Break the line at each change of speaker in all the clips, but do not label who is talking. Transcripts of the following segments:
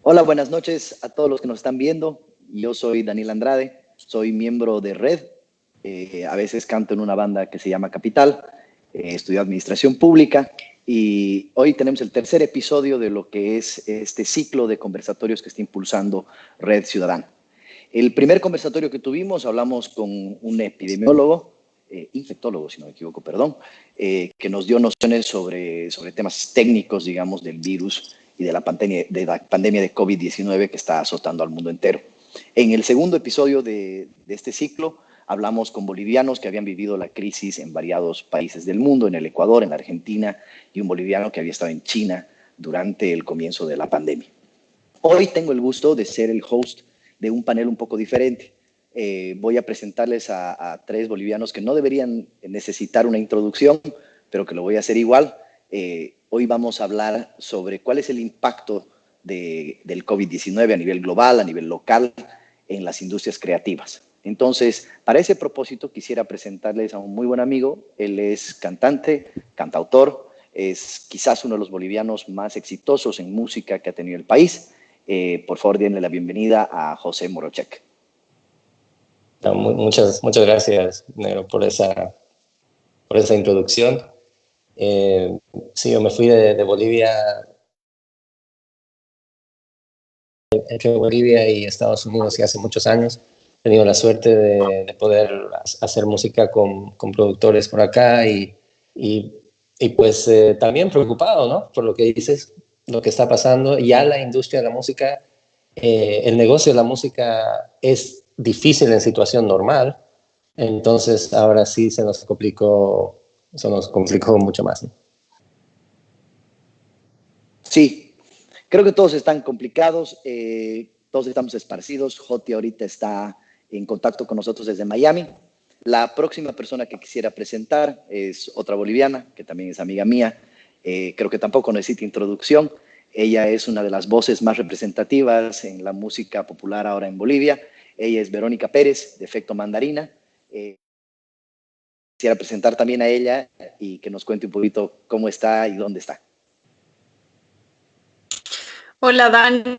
Hola, buenas noches a todos los que nos están viendo. Yo soy Daniel Andrade, soy miembro de Red. A veces canto en una banda que se llama Capital. Estudio Administración Pública y hoy tenemos el tercer episodio de lo que es este ciclo de conversatorios que está impulsando Red Ciudadana. El primer conversatorio que tuvimos, hablamos con un epidemiólogo, infectólogo, si no me equivoco, perdón, que nos dio nociones sobre temas técnicos, digamos, del virus y de la pandemia de COVID-19 que está azotando al mundo entero. En el segundo episodio de este ciclo, hablamos con bolivianos que habían vivido la crisis en variados países del mundo, en el Ecuador, en la Argentina, y un boliviano que había estado en China durante el comienzo de la pandemia. Hoy tengo el gusto de ser el host de un panel un poco diferente. Voy a presentarles a tres bolivianos que no deberían necesitar una introducción, pero que lo voy a hacer igual. Hoy vamos a hablar sobre cuál es el impacto del COVID-19 a nivel global, a nivel local, en las industrias creativas. Entonces, para ese propósito, quisiera presentarles a un muy buen amigo. Él es cantante, cantautor, es quizás uno de los bolivianos más exitosos en música que ha tenido el país. Por favor, denle la bienvenida a José Morochek.
No, muchas gracias, Negro, por esa introducción. Sí, yo me fui de Bolivia, entre Bolivia y Estados Unidos, y hace muchos años. He tenido la suerte de poder hacer música con productores por acá y pues también preocupado, ¿no? Por lo que dices, lo que está pasando. Ya la industria de la música, el negocio de la música es difícil en situación normal, entonces ahora sí se nos complicó mucho más, ¿no?
Sí, creo que todos están complicados, todos estamos esparcidos. Joti ahorita está en contacto con nosotros desde Miami. La próxima persona que quisiera presentar es otra boliviana, que también es amiga mía. Creo que tampoco necesita introducción. Ella es una de las voces más representativas en la música popular ahora en Bolivia. Ella es Verónica Pérez, de Efecto Mandarina. Quisiera presentar también a ella y que nos cuente un poquito cómo está y dónde está.
Hola Dani,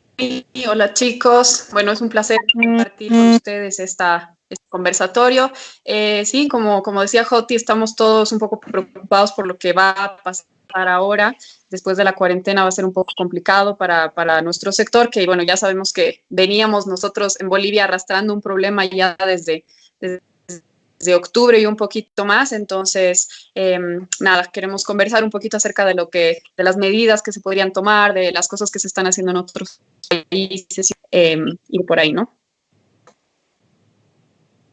hola chicos. Bueno, es un placer compartir con ustedes este conversatorio. Sí, como decía Joti, estamos todos un poco preocupados por lo que va a pasar ahora. Después de la cuarentena va a ser un poco complicado para nuestro sector, que bueno, ya sabemos que veníamos nosotros en Bolivia arrastrando un problema ya desde octubre y un poquito más. Entonces, nada, queremos conversar un poquito acerca de las medidas que se podrían tomar, de las cosas que se están haciendo en otros países, y por ahí, ¿no?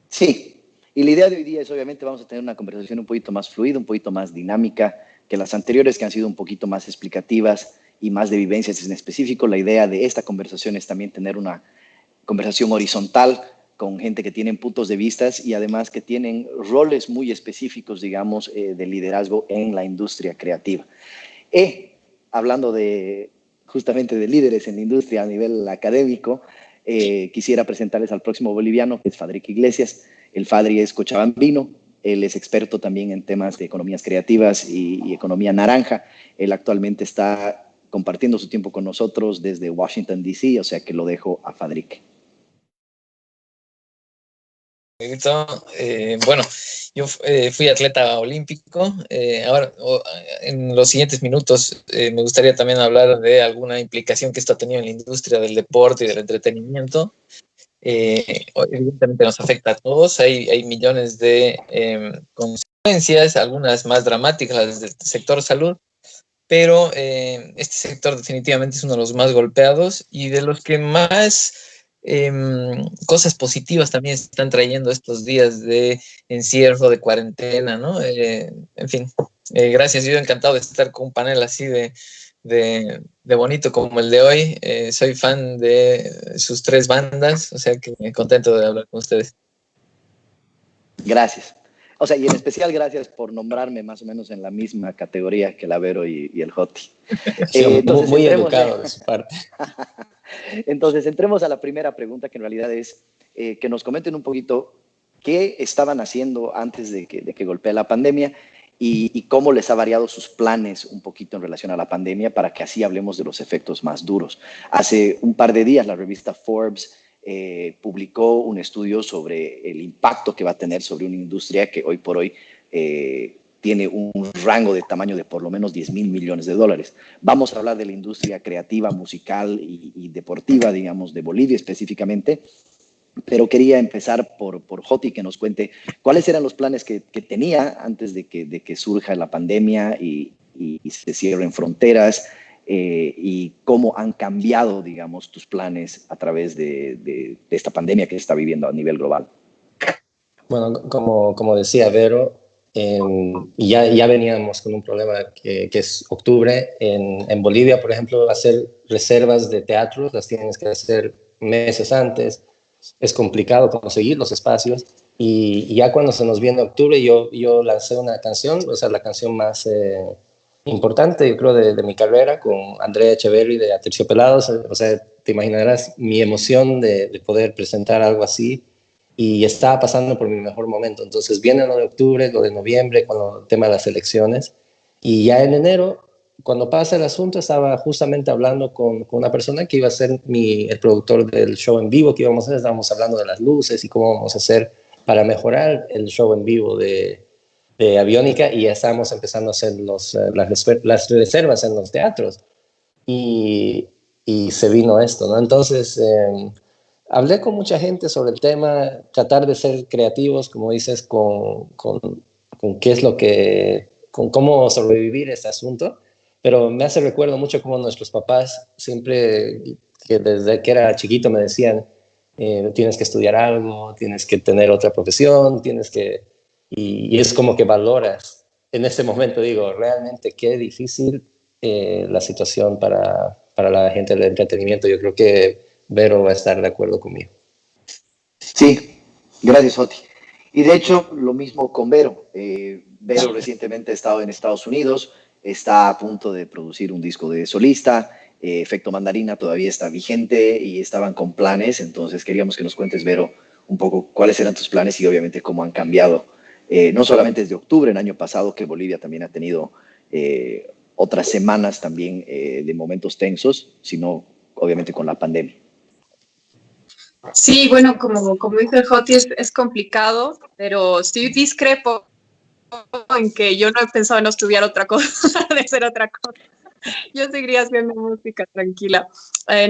Sí, y la idea de hoy día es, obviamente, vamos a tener una conversación un poquito más fluida, un poquito más dinámica que las anteriores, que han sido un poquito más explicativas y más de vivencias en específico. La idea de esta conversación es también tener una conversación horizontal con gente que tienen puntos de vista y además que tienen roles muy específicos, digamos, de liderazgo en la industria creativa. Hablando justamente de líderes en la industria a nivel académico, quisiera presentarles al próximo boliviano, que es Fadrique Iglesias. El Fadri es cochabambino, él es experto también en temas de economías creativas y economía naranja. Él actualmente está compartiendo su tiempo con nosotros desde Washington, D.C., o sea que lo dejo a Fadrique.
Bueno, yo fui atleta olímpico. Ahora, en los siguientes minutos, me gustaría también hablar de alguna implicación que esto ha tenido en la industria del deporte y del entretenimiento. Evidentemente nos afecta a todos. Hay millones de consecuencias, algunas más dramáticas, las del sector salud, pero este sector definitivamente es uno de los más golpeados y de los que más cosas positivas también están trayendo estos días de encierro, de cuarentena, ¿no? En fin, gracias. Yo encantado de estar con un panel así de bonito como el de hoy. Soy fan de sus tres bandas, o sea que contento de hablar con ustedes.
Gracias. O sea, y en especial gracias por nombrarme más o menos en la misma categoría que la Vero y el Joti.
Entonces, muy educado de su parte.
Entonces, entremos a la primera pregunta, que en realidad es que nos comenten un poquito qué estaban haciendo antes de que golpee la pandemia y cómo les ha variado sus planes un poquito en relación a la pandemia para que así hablemos de los efectos más duros. Hace un par de días la revista Forbes publicó un estudio sobre el impacto que va a tener sobre una industria que hoy por hoy tiene un rango de tamaño de por lo menos 10.000 millones de dólares. Vamos a hablar de la industria creativa, musical y deportiva, digamos, de Bolivia específicamente, pero quería empezar por Joti, que nos cuente cuáles eran los planes que tenía antes de que surja la pandemia y se cierren fronteras, y cómo han cambiado, digamos, tus planes a través de esta pandemia que se está viviendo a nivel global.
Bueno, como decía Vero, ya veníamos con un problema que es octubre. En Bolivia, por ejemplo, hacer reservas de teatros las tienes que hacer meses antes. Es complicado conseguir los espacios. Y ya cuando se nos viene octubre, yo lancé una canción, o sea, la canción más importante, yo creo, de mi carrera, con Andrea Echeverry de Aterciopelados. O sea, te imaginarás mi emoción de poder presentar algo así. Y estaba pasando por mi mejor momento. Entonces viene lo de octubre, lo de noviembre, con el tema de las elecciones. Y ya en enero, cuando pasa el asunto, estaba justamente hablando con una persona que iba a ser el productor del show en vivo que íbamos a hacer. Estábamos hablando de las luces y cómo vamos a hacer para mejorar el show en vivo de Aviónica, y ya estábamos empezando a hacer las reservas en los teatros. Y se vino esto, ¿no? Entonces, hablé con mucha gente sobre el tema, tratar de ser creativos, como dices, con qué es con cómo sobrevivir este asunto, pero me hace recuerdo mucho cómo nuestros papás siempre, que desde que era chiquito me decían, tienes que estudiar algo, tienes que tener otra profesión, y es como que valoras. En este momento digo, realmente qué difícil la situación para la gente del entretenimiento. Yo creo que Vero va a estar de acuerdo conmigo.
Sí, gracias, Joti. Y de hecho, lo mismo con Vero. Vero recientemente ha estado en Estados Unidos, está a punto de producir un disco de solista. Efecto Mandarina todavía está vigente y estaban con planes. Entonces, queríamos que nos cuentes, Vero, un poco cuáles eran tus planes y obviamente cómo han cambiado. No solamente desde octubre del año pasado, que Bolivia también ha tenido otras semanas también de momentos tensos, sino obviamente con la pandemia.
Sí, bueno, como dice el Joti, es complicado, pero sí discrepo en que yo no he pensado en estudiar otra cosa, de hacer otra cosa. Yo seguiría haciendo música tranquila.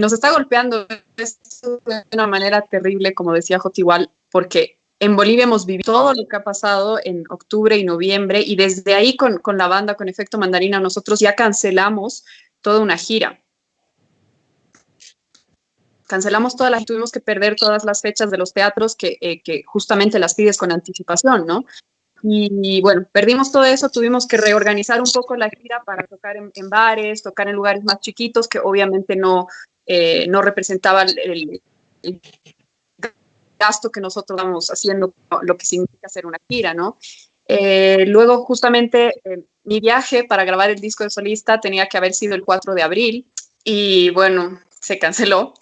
Nos está golpeando esto de una manera terrible, como decía Joti, igual, porque en Bolivia hemos vivido todo lo que ha pasado en octubre y noviembre, y desde ahí con la banda, con Efecto Mandarina, nosotros ya cancelamos toda una gira. Cancelamos todas las, tuvimos que perder todas las fechas de los teatros que justamente las pides con anticipación, ¿no? Y bueno, perdimos todo eso, tuvimos que reorganizar un poco la gira para tocar en bares, tocar en lugares más chiquitos que obviamente no representaban el gasto que nosotros vamos haciendo, lo que significa hacer una gira, ¿no? Luego, justamente, mi viaje para grabar el disco de solista tenía que haber sido el 4 de abril y bueno, se canceló.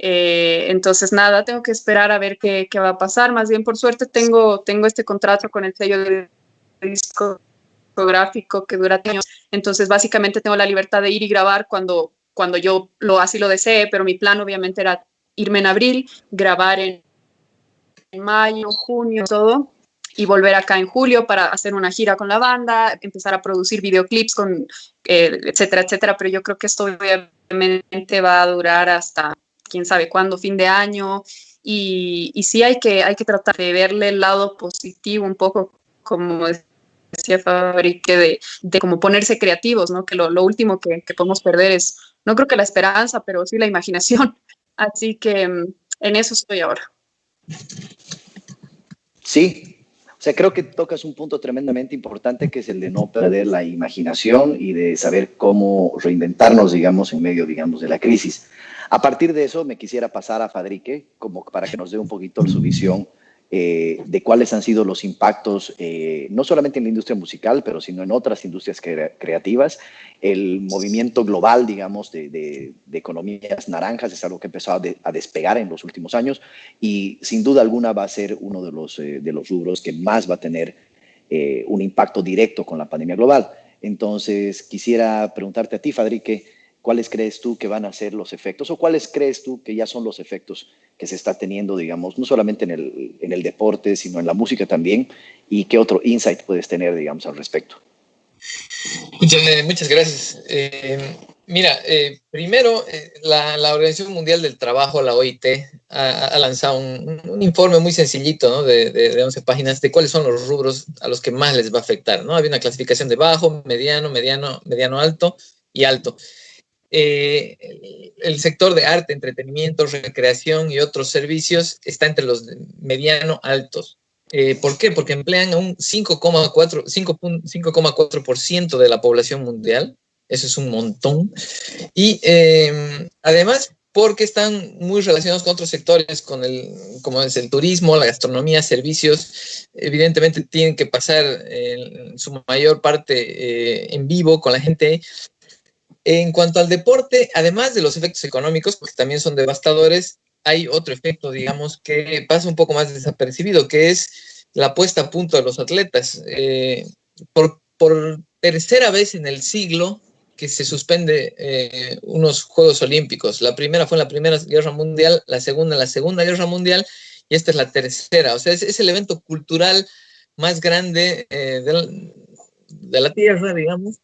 Entonces, nada, tengo que esperar a ver qué va a pasar. Más bien, por suerte, tengo este contrato con el sello de discográfico que dura años. Entonces, básicamente, tengo la libertad de ir y grabar cuando yo así lo desee, pero mi plan, obviamente, era irme en abril, grabar en mayo, junio, todo, y volver acá en julio para hacer una gira con la banda, empezar a producir videoclips, etcétera, etcétera. Pero yo creo que esto obviamente va a durar hasta quién sabe cuándo, fin de año. Y sí hay que tratar de verle el lado positivo un poco, como decía Fabrique, de como ponerse creativos, ¿no? Que lo último que podemos perder es, no creo que la esperanza, pero sí la imaginación. Así que en eso estoy ahora.
Sí, o sea, creo que tocas un punto tremendamente importante que es el de no perder la imaginación y de saber cómo reinventarnos, digamos, en medio, digamos, de la crisis. A partir de eso, me quisiera pasar a Fadrique, como para que nos dé un poquito su visión de cuáles han sido los impactos, no solamente en la industria musical, pero sino en otras industrias creativas. El movimiento global, digamos, de economías naranjas es algo que empezó a despegar en los últimos años y sin duda alguna va a ser uno de los rubros que más va a tener un impacto directo con la pandemia global. Entonces, quisiera preguntarte a ti, Fadrique, ¿cuáles crees tú que van a ser los efectos o cuáles crees tú que ya son los efectos que se está teniendo, digamos, no solamente en el deporte, sino en la música también? ¿Y qué otro insight puedes tener, digamos, al respecto?
Muchas gracias. Mira, primero, la Organización Mundial del Trabajo, la OIT, ha lanzado un informe muy sencillito, ¿no? De 11 páginas de cuáles son los rubros a los que más les va a afectar, ¿no? Había una clasificación de bajo, mediano alto y alto. El sector de arte, entretenimiento, recreación y otros servicios está entre los mediano altos. ¿Por qué? Porque emplean un 5,4% de la población mundial. Eso es un montón. Y además, porque están muy relacionados con otros sectores, como es el turismo, la gastronomía, servicios, evidentemente tienen que pasar en su mayor parte en vivo con la gente. En cuanto al deporte, además de los efectos económicos, porque también son devastadores, hay otro efecto, digamos, que pasa un poco más desapercibido, que es la puesta a punto de los atletas. Por tercera vez en el siglo que se suspende unos Juegos Olímpicos. La primera fue en la Primera Guerra Mundial, la segunda en la Segunda Guerra Mundial, y esta es la tercera. O sea, es el evento cultural más grande de la Tierra, digamos,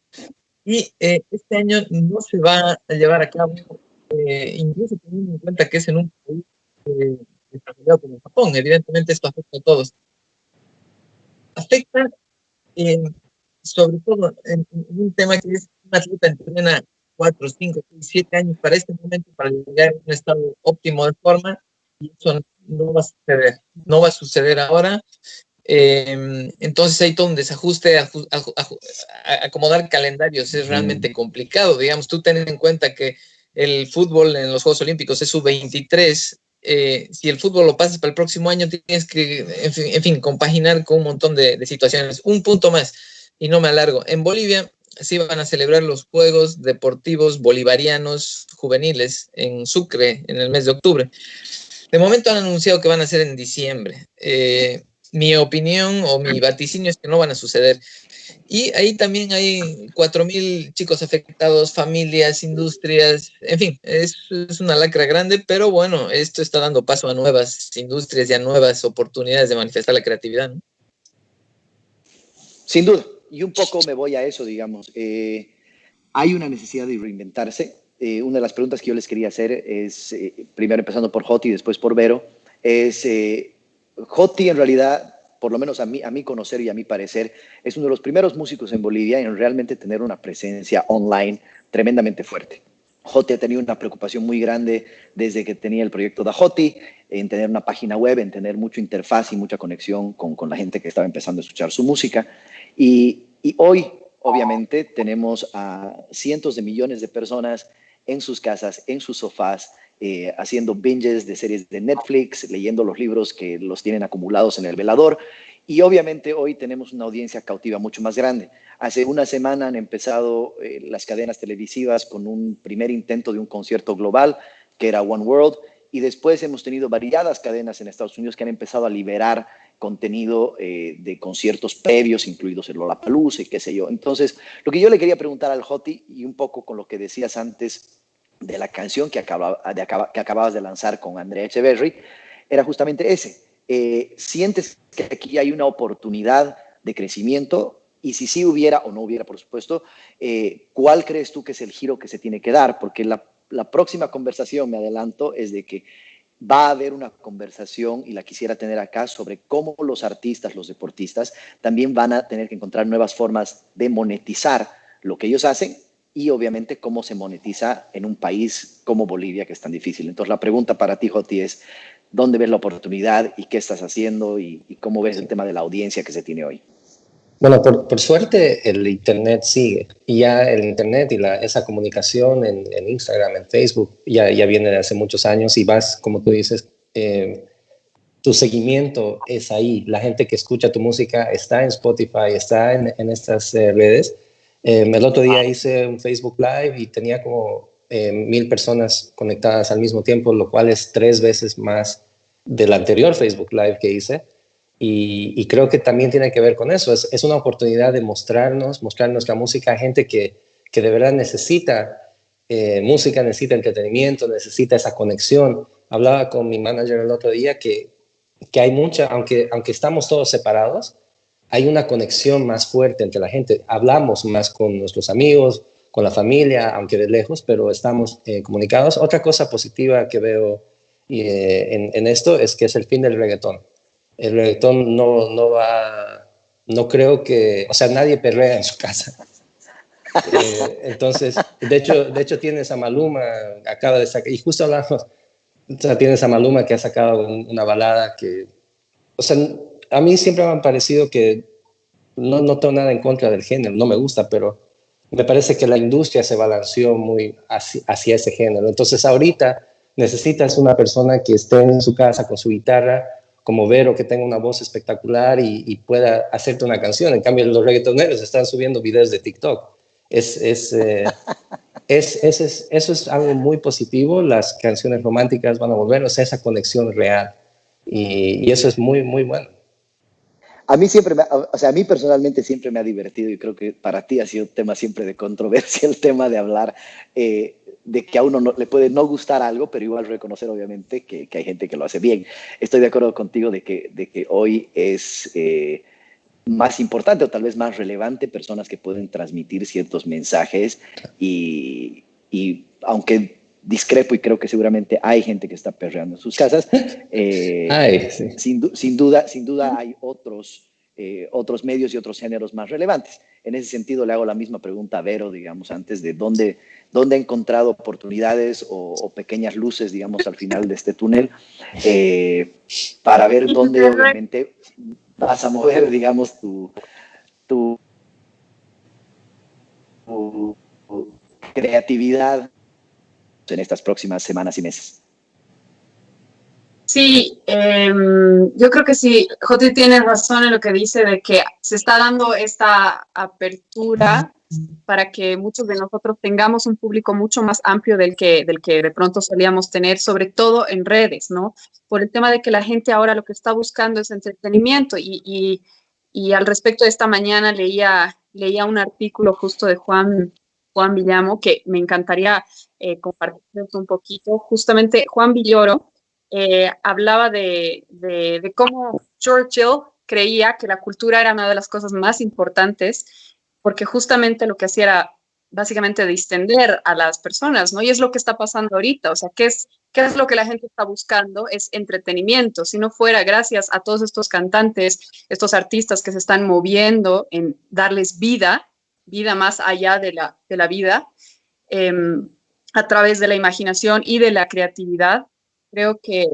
y este año no se va a llevar a cabo, incluso teniendo en cuenta que es en un país desarrollado como Japón. Evidentemente esto afecta a todos. Afecta eh, sobre todo en un tema que es un atleta entrena 4, 5, 6, 7 años para este momento, para llegar a un estado óptimo de forma, y eso no va a suceder. No va a suceder ahora. Entonces hay todo un desajuste, acomodar calendarios es realmente complicado. Digamos, tú ten en cuenta que el fútbol en los Juegos Olímpicos es sub-23. Si el fútbol lo pasas para el próximo año, tienes que, en fin, compaginar con un montón de situaciones. Un punto más, y no me alargo. En Bolivia sí van a celebrar los Juegos Deportivos Bolivarianos Juveniles en Sucre en el mes de octubre. De momento han anunciado que van a ser en diciembre. Mi opinión o mi vaticinio es que no van a suceder. Y ahí también hay 4.000 chicos afectados, familias, industrias, en fin, es una lacra grande, pero bueno, esto está dando paso a nuevas industrias y a nuevas oportunidades de manifestar la creatividad, ¿no?
Sin duda, y un poco me voy a eso, digamos. Hay una necesidad de reinventarse. Una de las preguntas que yo les quería hacer es, primero empezando por Joti y después por Vero, es, Joti en realidad, por lo menos a mí conocer y a mi parecer, es uno de los primeros músicos en Bolivia en realmente tener una presencia online tremendamente fuerte. Joti ha tenido una preocupación muy grande desde que tenía el proyecto de Joti, en tener una página web, en tener mucha interfaz y mucha conexión con la gente que estaba empezando a escuchar su música. Y hoy, obviamente, tenemos a cientos de millones de personas en sus casas, en sus sofás, haciendo binges de series de Netflix, leyendo los libros que los tienen acumulados en el velador. Y obviamente hoy tenemos una audiencia cautiva mucho más grande. Hace una semana han empezado las cadenas televisivas con un primer intento de un concierto global, que era One World, y después hemos tenido variadas cadenas en Estados Unidos que han empezado a liberar contenido de conciertos previos, incluidos el Lollapalooza y qué sé yo. Entonces, lo que yo le quería preguntar al Joti, y un poco con lo que decías antes de la canción que acababas de lanzar con Andrea Echeverry, era justamente ese. ¿sientes que aquí hay una oportunidad de crecimiento? Y si sí hubiera o no hubiera, por supuesto, ¿cuál crees tú que es el giro que se tiene que dar? Porque la próxima conversación, me adelanto, es de que va a haber una conversación, y la quisiera tener acá, sobre cómo los artistas, los deportistas, también van a tener que encontrar nuevas formas de monetizar lo que ellos hacen, y obviamente cómo se monetiza en un país como Bolivia, que es tan difícil. Entonces la pregunta para ti, Joti, es ¿dónde ves la oportunidad y qué estás haciendo y cómo ves el tema de la audiencia que se tiene hoy?
Bueno, por suerte el Internet sigue, y ya el Internet y esa comunicación en Instagram, en Facebook, ya viene de hace muchos años, y vas, como tú dices, tu seguimiento es ahí. La gente que escucha tu música está en Spotify, está en estas redes. El otro día hice un Facebook Live y tenía como 1,000 personas conectadas al mismo tiempo, lo cual es 3 veces más del anterior Facebook Live que hice. Y creo que también tiene que ver con eso. Es una oportunidad de mostrarnos la música a gente que de verdad necesita música, necesita entretenimiento, necesita esa conexión. Hablaba con mi manager el otro día que hay mucha, aunque estamos todos separados, hay una conexión más fuerte entre la gente. Hablamos más con nuestros amigos, con la familia, aunque de lejos, pero estamos comunicados. Otra cosa positiva que veo en esto es que es el fin del reggaetón. El reggaetón no creo que, o sea, nadie perrea en su casa. Entonces, de hecho tienes a Maluma, acaba de sacar, y justo hablamos, o sea, tienes a Maluma que ha sacado una balada que, o sea, a mí siempre me ha parecido que no tengo nada en contra del género, no me gusta, pero me parece que la industria se balanceó muy hacia ese género. Entonces ahorita necesitas una persona que esté en su casa con su guitarra, como Vero, que tenga una voz espectacular y pueda hacerte una canción. En cambio, los reggaetoneros están subiendo videos de TikTok. Eso es algo muy positivo. Las canciones románticas van a volver, o sea, esa conexión real. Y eso es muy, muy bueno.
A mí siempre, o sea, a mí personalmente siempre me ha divertido, y creo que para ti ha sido un tema siempre de controversia, el tema de hablar de que a uno le puede no gustar algo, pero igual reconocer obviamente que hay gente que lo hace bien. Estoy de acuerdo contigo de que hoy es más importante, o tal vez más relevante, personas que pueden transmitir ciertos mensajes, y aunque discrepo y creo que seguramente hay gente que está perreando en sus casas,
Sí.
sin duda hay otros medios y otros géneros más relevantes. En ese sentido, le hago la misma pregunta a Vero, digamos, antes, de dónde ha encontrado oportunidades o pequeñas luces, digamos, al final de este túnel, para ver dónde obviamente vas a mover, digamos, tu creatividad en estas próximas semanas y meses.
Sí, yo creo que sí, Joti tiene razón en lo que dice de que se está dando esta apertura para que muchos de nosotros tengamos un público mucho más amplio del que de pronto solíamos tener, sobre todo en redes, ¿no? Por el tema de que la gente ahora lo que está buscando es entretenimiento, y al respecto de esta mañana leía un artículo justo de Juan Villamo, que me encantaría compartir un poquito. Justamente Juan Villoro hablaba de cómo Churchill creía que la cultura era una de las cosas más importantes, porque justamente lo que hacía era básicamente distender a las personas, ¿no? Y es lo que está pasando ahorita. O sea, ¿qué es lo que la gente está buscando? Es entretenimiento. Si no fuera gracias a todos estos cantantes, estos artistas que se están moviendo en darles vida más allá de la vida, eh, a través de la imaginación y de la creatividad, creo que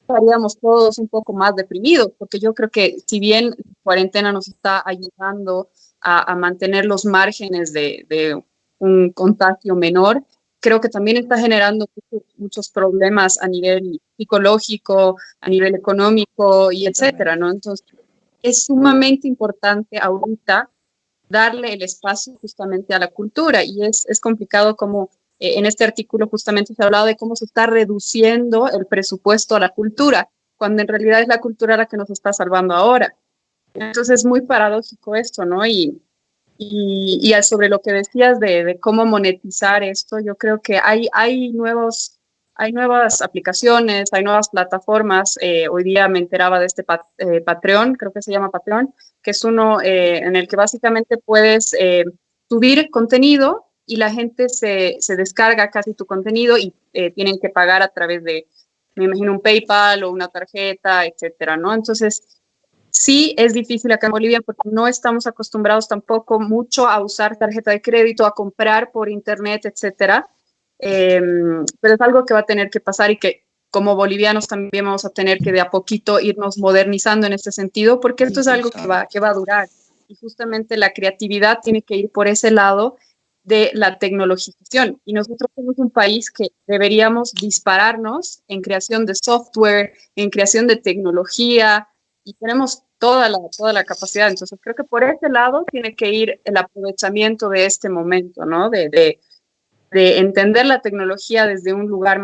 estaríamos todos un poco más deprimidos, porque yo creo que si bien la cuarentena nos está ayudando a mantener los márgenes de un contagio menor, creo que también está generando muchos problemas a nivel psicológico, a nivel económico y etcétera, ¿no? Entonces, es sumamente importante ahorita darle el espacio justamente a la cultura, y es complicado como en este artículo justamente se ha hablado de cómo se está reduciendo el presupuesto a la cultura, cuando en realidad es la cultura la que nos está salvando ahora. Entonces es muy paradójico esto, ¿no? Y sobre lo que decías de cómo monetizar esto, yo creo que hay nuevos hay nuevas aplicaciones, hay nuevas plataformas. Hoy día me enteraba de este Patreon, creo que se llama Patreon, que es uno en el que básicamente puedes subir contenido y la gente se descarga casi tu contenido y tienen que pagar a través de, me imagino, un PayPal o una tarjeta, etcétera, ¿no? Entonces, sí es difícil acá en Bolivia porque no estamos acostumbrados tampoco mucho a usar tarjeta de crédito, a comprar por internet, etcétera. Pero es algo que va a tener que pasar y que como bolivianos también vamos a tener que de a poquito irnos modernizando en este sentido, porque esto es algo que va a durar. Y justamente la creatividad tiene que ir por ese lado de la tecnologización. Y nosotros somos un país que deberíamos dispararnos en creación de software, en creación de tecnología, y tenemos toda la capacidad. Entonces, creo que por ese lado tiene que ir el aprovechamiento de este momento, ¿no? De entender la tecnología desde un lugar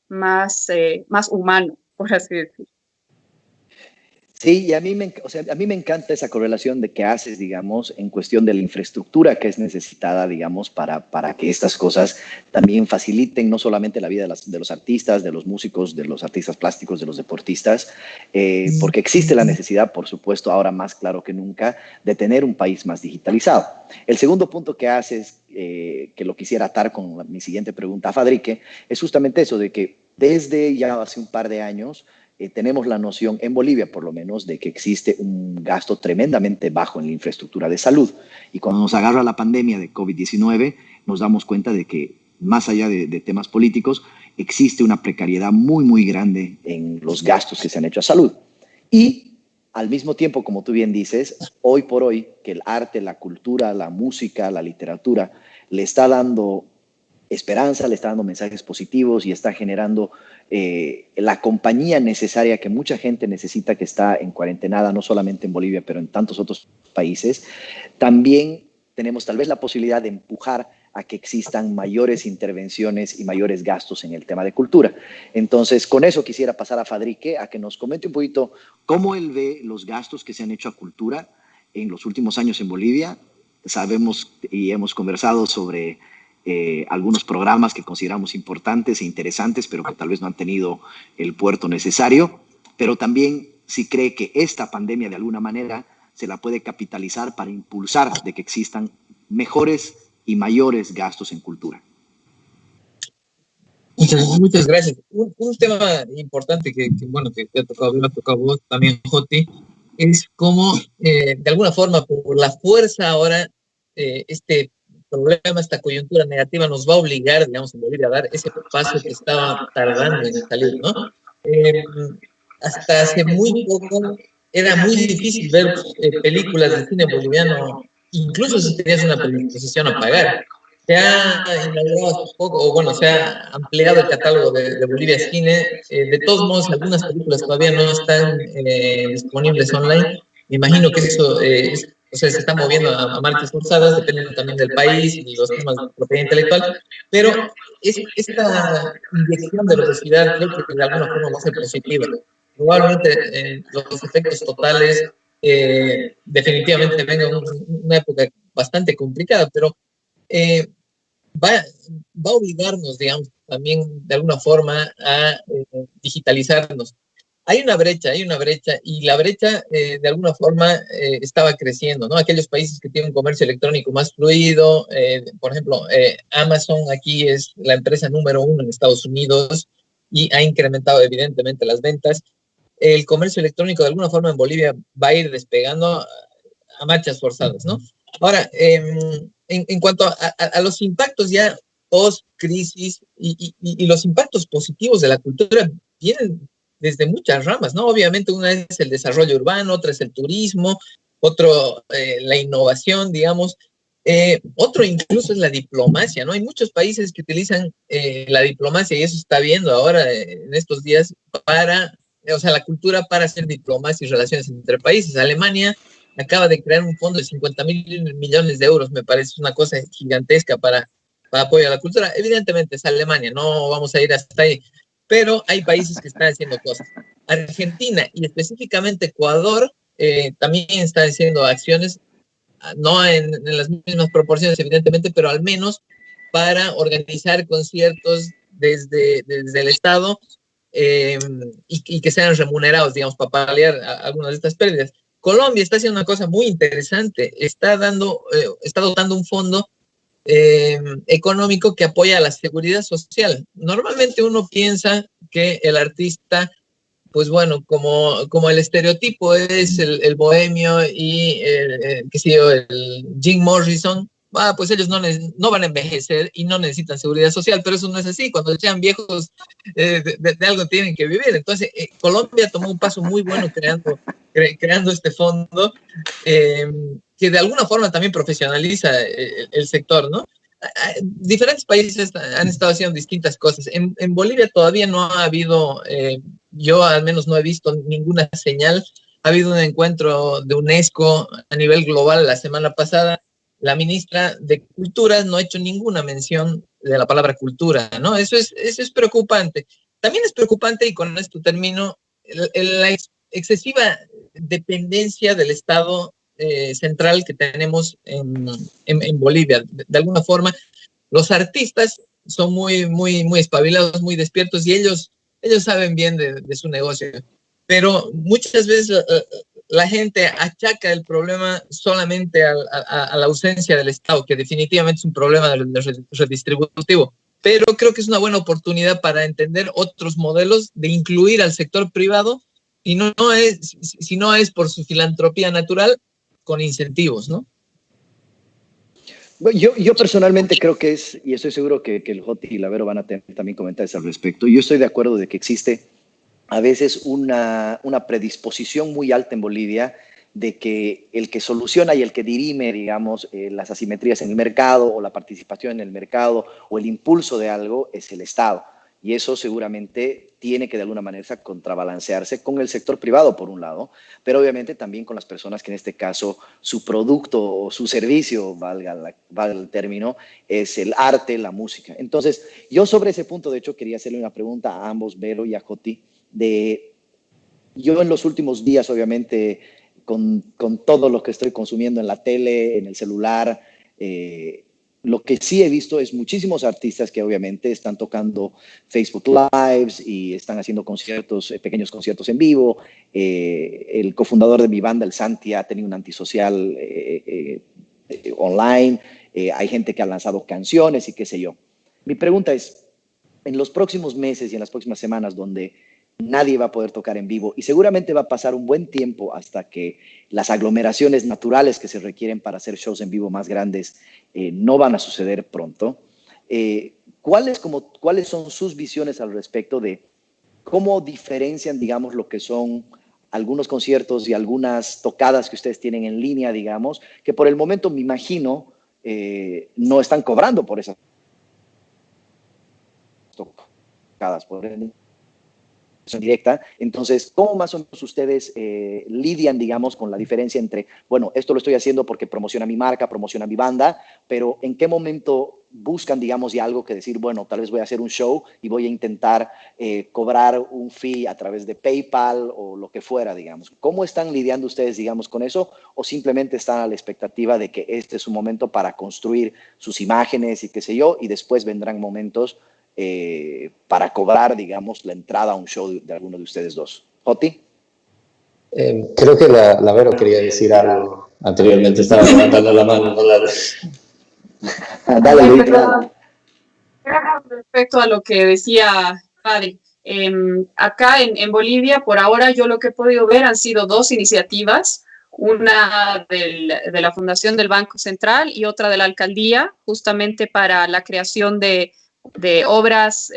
más humano, por así decirlo.
Sí, y o sea, a mí me encanta esa correlación de que haces, digamos, en cuestión de la infraestructura que es necesitada, digamos, para que estas cosas también faciliten no solamente la vida de los artistas, de los músicos, de los artistas plásticos, de los deportistas, porque existe la necesidad, por supuesto, ahora más claro que nunca, de tener un país más digitalizado. El segundo punto que haces, que lo quisiera atar con mi siguiente pregunta a Fadrique, es justamente eso de que desde ya hace un par de años, tenemos la noción, en Bolivia por lo menos, de que existe un gasto tremendamente bajo en la infraestructura de salud. Y cuando nos agarra la pandemia de COVID-19, nos damos cuenta de que, más allá de temas políticos, existe una precariedad muy, muy grande en los gastos que se han hecho a salud. Y al mismo tiempo, como tú bien dices, hoy por hoy, que el arte, la cultura, la música, la literatura le está dando esperanza, le está dando mensajes positivos y está generando la compañía necesaria que mucha gente necesita, que está en cuarentenada, no solamente en Bolivia, pero en tantos otros países. También tenemos tal vez la posibilidad de empujar a que existan mayores intervenciones y mayores gastos en el tema de cultura. Entonces, con eso quisiera pasar a Fadrique a que nos comente un poquito cómo él ve los gastos que se han hecho a cultura en los últimos años en Bolivia. Sabemos y hemos conversado sobre algunos programas que consideramos importantes e interesantes, pero que tal vez no han tenido el puerto necesario, pero también si cree que esta pandemia de alguna manera se la puede capitalizar para impulsar de que existan mejores y mayores gastos en cultura.
Muchas gracias. Un tema importante bueno, que te ha tocado, me ha tocado vos también, Joti, es cómo, de alguna forma, por la fuerza ahora, este problema, esta coyuntura negativa nos va a obligar, digamos, en Bolivia a dar ese paso que estaba tardando en salir, ¿no? Hasta hace muy poco era muy difícil ver películas de cine boliviano, incluso si tenías una predisposición a pagar. Se ha inaugurado hace poco, o bueno, se ha ampliado el catálogo de Bolivia Cine. De todos modos, algunas películas todavía no están disponibles online. Me imagino que eso o sea, se está moviendo a marchas forzadas, dependiendo también del país y los temas de propiedad intelectual, pero esta inyección de velocidad creo que de alguna forma va a ser positiva. Probablemente los efectos totales definitivamente vengan una época bastante complicada, pero va a obligarnos, digamos, también de alguna forma a digitalizarnos. Hay una brecha, y la brecha de alguna forma estaba creciendo, ¿no? Aquellos países que tienen un comercio electrónico más fluido, por ejemplo, Amazon aquí es la empresa número 1 en Estados Unidos y ha incrementado evidentemente las ventas. El comercio electrónico de alguna forma en Bolivia va a ir despegando a marchas forzadas, ¿no? Ahora, en cuanto a los impactos ya post-crisis y los impactos positivos de la cultura vienen desde muchas ramas, ¿no? Obviamente una es el desarrollo urbano, otra es el turismo, otro la innovación, digamos, otro incluso es la diplomacia, ¿no? Hay muchos países que utilizan la diplomacia y eso está viendo ahora en estos días o sea, la cultura para hacer diplomacia y relaciones entre países. Alemania acaba de crear un fondo de 50.000 millones de euros, me parece una cosa gigantesca para apoyo a la cultura. Evidentemente es Alemania, no vamos a ir hasta ahí, pero hay países que están haciendo cosas. Argentina y específicamente Ecuador también están haciendo acciones, no en las mismas proporciones, evidentemente, pero al menos para organizar conciertos desde el Estado y que sean remunerados, digamos, para paliar algunas de estas pérdidas. Colombia está haciendo una cosa muy interesante, está dotando un fondo económico que apoya a la seguridad social. Normalmente uno piensa que el artista, pues bueno, como el estereotipo es el bohemio y qué sé yo, el Jim Morrison, pues ellos no van a envejecer y no necesitan seguridad social, pero eso no es así. Cuando sean viejos, de algo tienen que vivir. Entonces, Colombia tomó un paso muy bueno creando este fondo que de alguna forma también profesionaliza el sector, ¿no? Diferentes países han estado haciendo distintas cosas. En Bolivia todavía no ha habido, yo al menos no he visto ninguna señal. Ha habido un encuentro de UNESCO a nivel global la semana pasada. La ministra de Cultura no ha hecho ninguna mención de la palabra cultura, ¿no? Eso es preocupante. También es preocupante, y con esto termino, la excesiva dependencia del Estado central que tenemos en Bolivia. De alguna forma, los artistas son muy espabilados, muy despiertos, y ellos saben bien de su negocio. Pero muchas veces la gente achaca el problema solamente a la ausencia del Estado, que definitivamente es un problema redistributivo. Pero creo que es una buena oportunidad para entender otros modelos de incluir al sector privado, y si no es por su filantropía natural, con incentivos, ¿no?
Yo personalmente creo que y estoy seguro que el Joti y la Vero van a tener también comentarios al respecto. Yo estoy de acuerdo de que existe a veces una predisposición muy alta en Bolivia de que el que soluciona y el que dirime, digamos, las asimetrías en el mercado o la participación en el mercado o el impulso de algo es el Estado. Y eso seguramente tiene que de alguna manera contrabalancearse con el sector privado, por un lado, pero obviamente también con las personas que en este caso su producto o su servicio, valga el término, es el arte, la música. Entonces, yo sobre ese punto, de hecho, quería hacerle una pregunta a ambos, Vero y a Joti, yo en los últimos días, obviamente, con todo lo que estoy consumiendo en la tele, en el celular, lo que sí he visto es muchísimos artistas que obviamente están tocando Facebook Lives y están haciendo conciertos, pequeños conciertos en vivo. El cofundador de mi banda, el Santi, ha tenido un antisocial online. Hay gente que ha lanzado canciones y qué sé yo. Mi pregunta es, en los próximos meses y en las próximas semanas, donde nadie va a poder tocar en vivo y seguramente va a pasar un buen tiempo hasta que las aglomeraciones naturales que se requieren para hacer shows en vivo más grandes no van a suceder pronto. ¿Cuáles son sus visiones al respecto de cómo diferencian, digamos, lo que son algunos conciertos y algunas tocadas que ustedes tienen en línea, digamos, que por el momento me imagino no están cobrando por esas tocadas, por el directa? Entonces, ¿cómo más o menos ustedes lidian, digamos, con la diferencia entre, bueno, esto lo estoy haciendo porque promociona mi marca, promociona mi banda, pero en qué momento buscan, digamos, ya algo que decir, bueno, tal vez voy a hacer un show y voy a intentar cobrar un fee a través de PayPal o lo que fuera, digamos? ¿Cómo están lidiando ustedes, digamos, con eso? ¿O simplemente están a la expectativa de que este es un momento para construir sus imágenes y qué sé yo, y después vendrán momentos para cobrar, digamos, la entrada a un show de alguno de ustedes dos? Joti.
Creo que la Vero quería decir algo anteriormente, estaba levantando la mano.
Dale,
respecto a lo que decía Padre, acá en Bolivia, por ahora, yo lo que he podido ver han sido dos iniciativas, una de la Fundación del Banco Central y otra de la Alcaldía, justamente para la creación de obras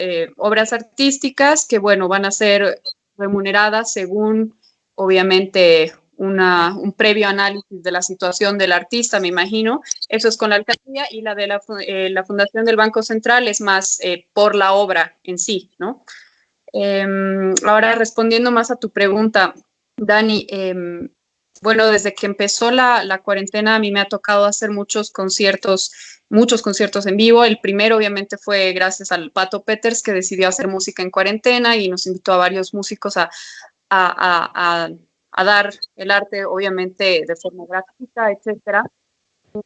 artísticas que, bueno, van a ser remuneradas según, obviamente, un previo análisis de la situación del artista, me imagino. Eso es con la alcaldía, y la de la Fundación del Banco Central es más por la obra en sí, ¿no? Ahora, respondiendo más a tu pregunta, Dani, bueno, desde que empezó la cuarentena, a mí me ha tocado hacer muchos conciertos en vivo. El primero, obviamente, fue gracias al Pato Peters, que decidió hacer música en cuarentena y nos invitó a varios músicos a dar el arte, obviamente, de forma gratuita, etcétera.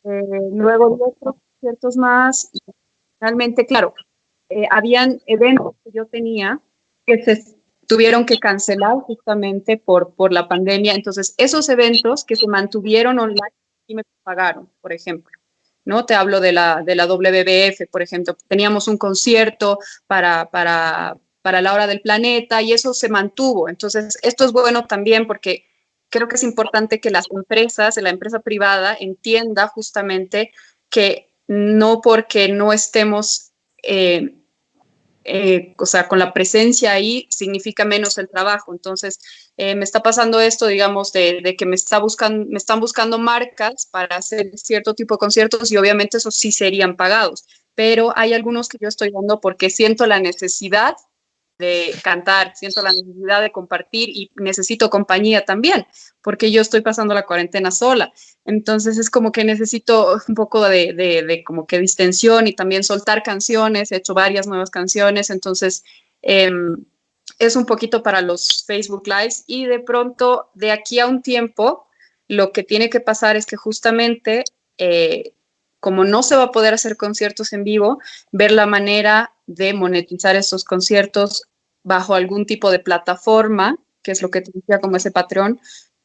Luego de otros conciertos más, y realmente, claro, habían eventos que yo tenía que se tuvieron que cancelar justamente por la pandemia. Entonces, esos eventos que se mantuvieron online y me pagaron, por ejemplo. ¿No? Te hablo de la WWF, por ejemplo. Teníamos un concierto para la hora del planeta y eso se mantuvo. Entonces, esto es bueno también porque creo que es importante que las empresas, la empresa privada, entienda justamente que no porque no estemos o sea, con la presencia ahí significa menos el trabajo. Entonces, me está pasando esto, digamos, de que me están buscando marcas para hacer cierto tipo de conciertos y obviamente esos sí serían pagados. Pero hay algunos que yo estoy dando porque siento la necesidad de cantar, siento la necesidad de compartir y necesito compañía también, porque yo estoy pasando la cuarentena sola. Entonces es como que necesito un poco de como que distensión y también soltar canciones. He hecho varias nuevas canciones, entonces es un poquito para los Facebook Lives y de pronto de aquí a un tiempo lo que tiene que pasar es que justamente como no se va a poder hacer conciertos en vivo, ver la manera de monetizar esos conciertos bajo algún tipo de plataforma, que es lo que te decía como ese Patreon,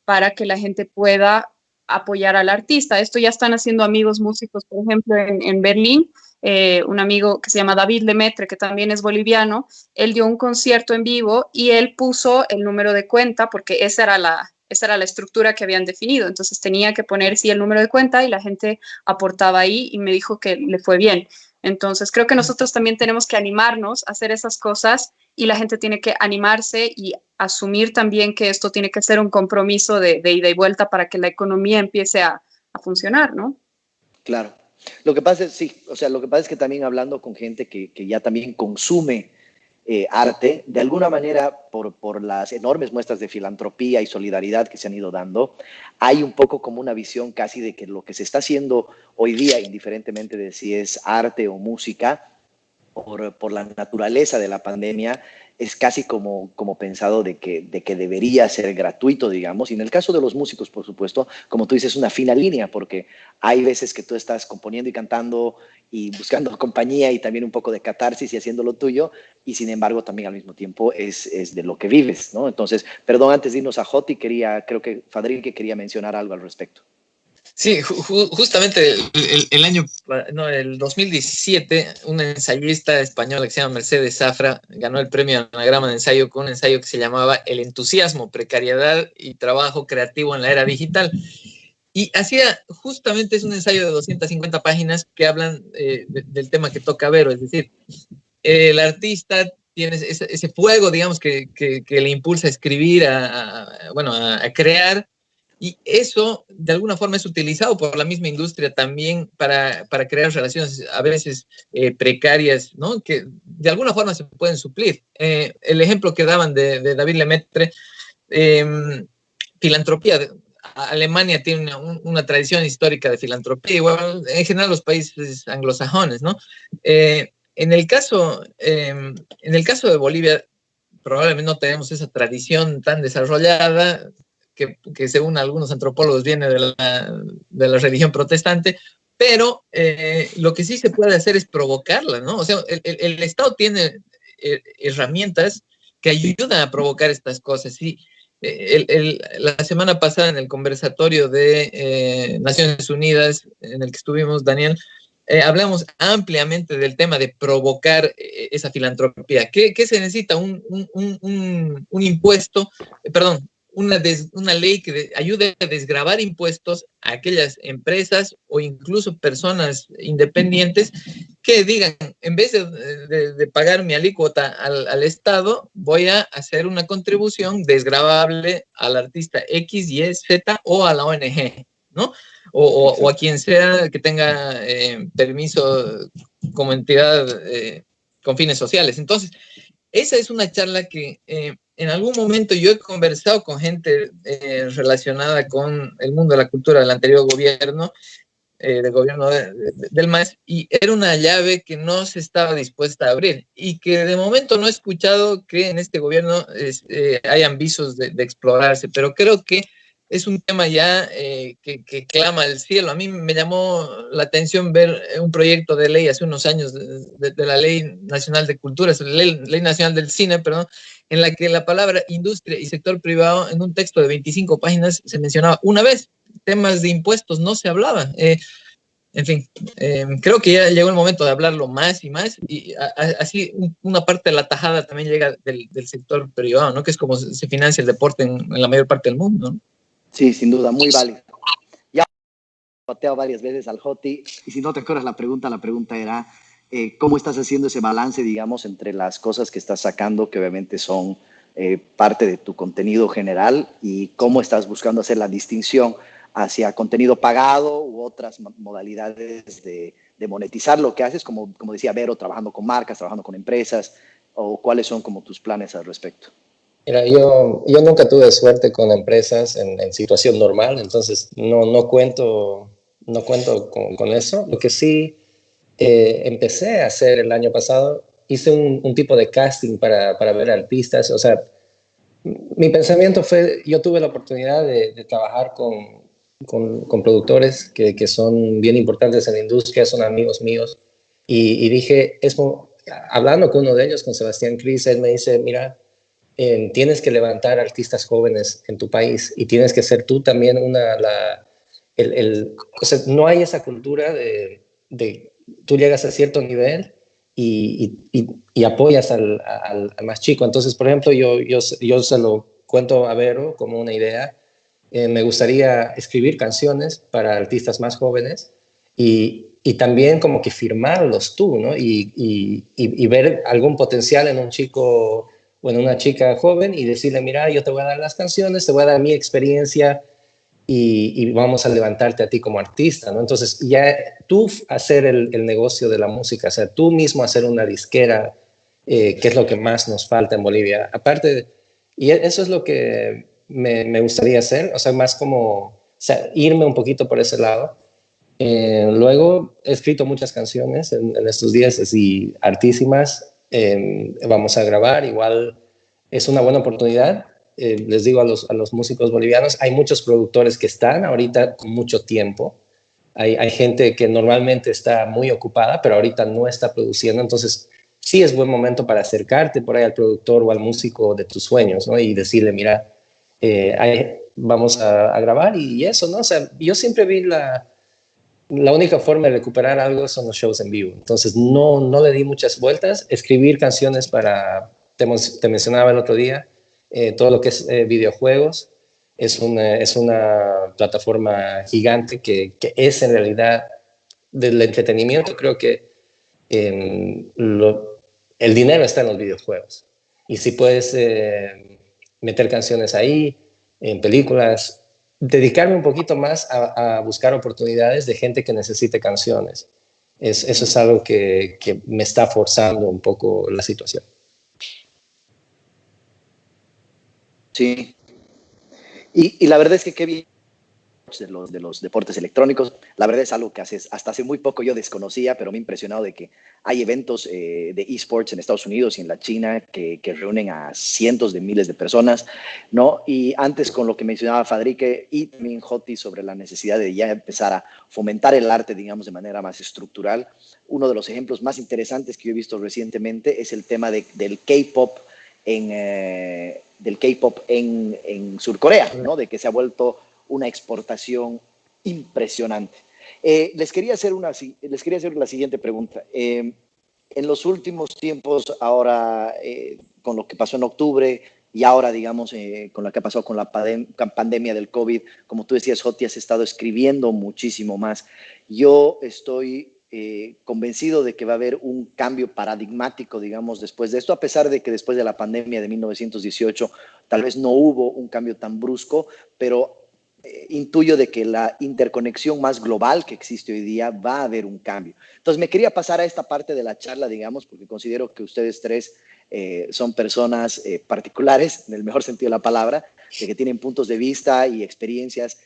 para que la gente pueda apoyar al artista. Esto ya están haciendo amigos músicos, por ejemplo, en Berlín, un amigo que se llama David Lemaitre, que también es boliviano, él dio un concierto en vivo y él puso el número de cuenta porque esa era la estructura que habían definido. Entonces tenía que poner sí el número de cuenta y la gente aportaba ahí y me dijo que le fue bien. Entonces creo que nosotros también tenemos que animarnos a hacer esas cosas y la gente tiene que animarse y asumir también que esto tiene que ser un compromiso de ida y vuelta para que la economía empiece a funcionar, ¿no?
Claro. Lo que pasa es, sí, o sea, lo que pasa es que también hablando con gente que ya también consume arte, de alguna manera, por las enormes muestras de filantropía y solidaridad que se han ido dando, hay un poco como una visión casi de que lo que se está haciendo hoy día, indiferentemente de si es arte o música, por la naturaleza de la pandemia, es casi como pensado de que debería ser gratuito, digamos. Y en el caso de los músicos, por supuesto, como tú dices, una fina línea, porque hay veces que tú estás componiendo y cantando y buscando compañía y también un poco de catarsis y haciendo lo tuyo, y sin embargo también al mismo tiempo es de lo que vives, ¿no? Entonces, perdón, antes de irnos a Joti, creo que Fadril que quería mencionar algo al respecto.
Sí, justamente el año, no, el 2017, una ensayista española que se llama Mercedes Zafra ganó el premio Anagrama de Ensayo con un ensayo que se llamaba El entusiasmo, precariedad y trabajo creativo en la era digital. Y hacía, justamente es un ensayo de 250 páginas que hablan del tema que toca Vero, es decir, el artista tiene ese fuego, digamos, que le impulsa a escribir, a crear. Y eso, de alguna forma, es utilizado por la misma industria también para crear relaciones a veces precarias, ¿no? Que de alguna forma se pueden suplir. El ejemplo que daban de David Lemaitre, filantropía. Alemania tiene una tradición histórica de filantropía, igual en general los países anglosajones, ¿no? En el caso de Bolivia, probablemente no tenemos esa tradición tan desarrollada, que según algunos antropólogos viene de la religión protestante, pero lo que sí se puede hacer es provocarla, ¿no? O sea, el Estado tiene herramientas que ayudan a provocar estas cosas. Sí, la semana pasada en el conversatorio de Naciones Unidas, en el que estuvimos, Daniel, hablamos ampliamente del tema de provocar esa filantropía. ¿Qué se necesita? Un impuesto, perdón, una ley que ayude a desgravar impuestos a aquellas empresas o incluso personas independientes que digan, en vez de pagar mi alícuota al Estado, voy a hacer una contribución desgravable al artista X, Y, Z o a la ONG, ¿no? O a quien sea que tenga permiso como entidad con fines sociales. Entonces, esa es una charla que en algún momento yo he conversado con gente relacionada con el mundo de la cultura del anterior gobierno, del gobierno del MAS, y era una llave que no se estaba dispuesta a abrir y que de momento no he escuchado que en este gobierno hayan visos de explorarse, pero creo que es un tema ya que clama al cielo. A mí me llamó la atención ver un proyecto de ley hace unos años de la Ley Nacional de Cultura, Ley Nacional del Cine, perdón, en la que la palabra industria y sector privado en un texto de 25 páginas se mencionaba una vez. Temas de impuestos no se hablaba. En fin, creo que ya llegó el momento de hablarlo más y más, y así una parte de la tajada también llega del sector privado, ¿no? Que es como se financia el deporte en la mayor parte del mundo, ¿no?
Sí, sin duda, muy válido. Ya he pateado varias veces al Joti, y si no te acuerdas la pregunta era, ¿cómo estás haciendo ese balance, digamos, entre las cosas que estás sacando, que obviamente son parte de tu contenido general, y cómo estás buscando hacer la distinción hacia contenido pagado u otras modalidades de monetizar lo que haces, como decía Vero, trabajando con marcas, trabajando con empresas, o cuáles son como tus planes al respecto?
Mira, yo nunca tuve suerte con empresas en situación normal, entonces no cuento, no cuento con eso. Lo que sí empecé a hacer el año pasado, hice un tipo de casting para ver artistas. O sea, mi pensamiento fue, yo tuve la oportunidad de trabajar con productores que son bien importantes en la industria, son amigos míos, y dije, hablando con uno de ellos, con Sebastián Cris, él me dice, mira, tienes que levantar artistas jóvenes en tu país y tienes que ser tú también o sea, no hay esa cultura de tú llegas a cierto nivel y apoyas al más chico. Entonces, por ejemplo, yo se lo cuento a Vero como una idea. Me gustaría escribir canciones para artistas más jóvenes y también como que firmarlos tú, ¿no? Y ver algún potencial en un chico o en una chica joven y decirle, mira, yo te voy a dar las canciones, te voy a dar mi experiencia y vamos a levantarte a ti como artista, ¿no? Entonces, ya tú hacer el negocio de la música, o sea, tú mismo hacer una disquera, que es lo que más nos falta en Bolivia. Aparte, y eso es lo que me gustaría hacer, o sea, más como, o sea, irme un poquito por ese lado. Luego he escrito muchas canciones en estos días, así artísimas. Vamos a grabar, igual es una buena oportunidad. Les digo a los músicos bolivianos, hay muchos productores que están ahorita con mucho tiempo. Hay gente que normalmente está muy ocupada, pero ahorita no está produciendo. Entonces, sí es buen momento para acercarte por ahí al productor o al músico de tus sueños, ¿no? Y decirle, mira, vamos a grabar y eso, ¿no? O sea, yo siempre vi la única forma de recuperar algo son los shows en vivo. Entonces, no le di muchas vueltas. Escribir canciones te mencionaba el otro día, todo lo que es videojuegos. Es una plataforma gigante que es en realidad del entretenimiento. Creo que el dinero está en los videojuegos. Y si puedes meter canciones ahí, en películas, dedicarme un poquito más a buscar oportunidades de gente que necesite canciones. Eso es algo que me está forzando un poco la situación.
Sí, y la verdad es que qué bien de los deportes electrónicos. La verdad es algo que hasta hace muy poco yo desconocía, pero me ha impresionado de que hay eventos de esports en Estados Unidos y en la China que reúnen a cientos de miles de personas, ¿no? Y antes con lo que mencionaba Fadrique y también Joti sobre la necesidad de ya empezar a fomentar el arte, digamos, de manera más estructural, uno de los ejemplos más interesantes que yo he visto recientemente es el tema del K-pop en Surcorea, ¿no? De que se ha vuelto una exportación impresionante. Les quería hacer la siguiente pregunta. En los últimos tiempos, ahora con lo que pasó en octubre y ahora, digamos, con lo que ha pasado con la pandemia del COVID, como tú decías, Joti, has estado escribiendo muchísimo más. Yo estoy convencido de que va a haber un cambio paradigmático, digamos, después de esto, a pesar de que después de la pandemia de 1918 tal vez no hubo un cambio tan brusco, pero intuyo de que la interconexión más global que existe hoy día va a haber un cambio. Entonces me quería pasar a esta parte de la charla, digamos, porque considero que ustedes tres son personas particulares, en el mejor sentido de la palabra, de que tienen puntos de vista y experiencias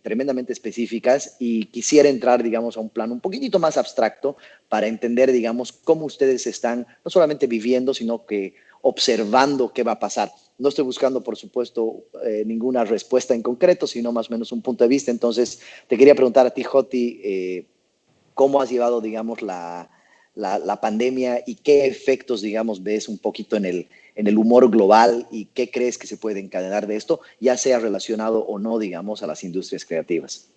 tremendamente específicas, y quisiera entrar, digamos, a un plano un poquitito más abstracto para entender, digamos, cómo ustedes están no solamente viviendo, sino que observando qué va a pasar. No estoy buscando, por supuesto, ninguna respuesta en concreto, sino más o menos un punto de vista. Entonces, te quería preguntar a ti, Joti, ¿cómo has llevado, digamos, la pandemia y qué efectos, digamos, ves un poquito en el humor global y qué crees que se puede encadenar de esto, ya sea relacionado o no, digamos, a las industrias creativas?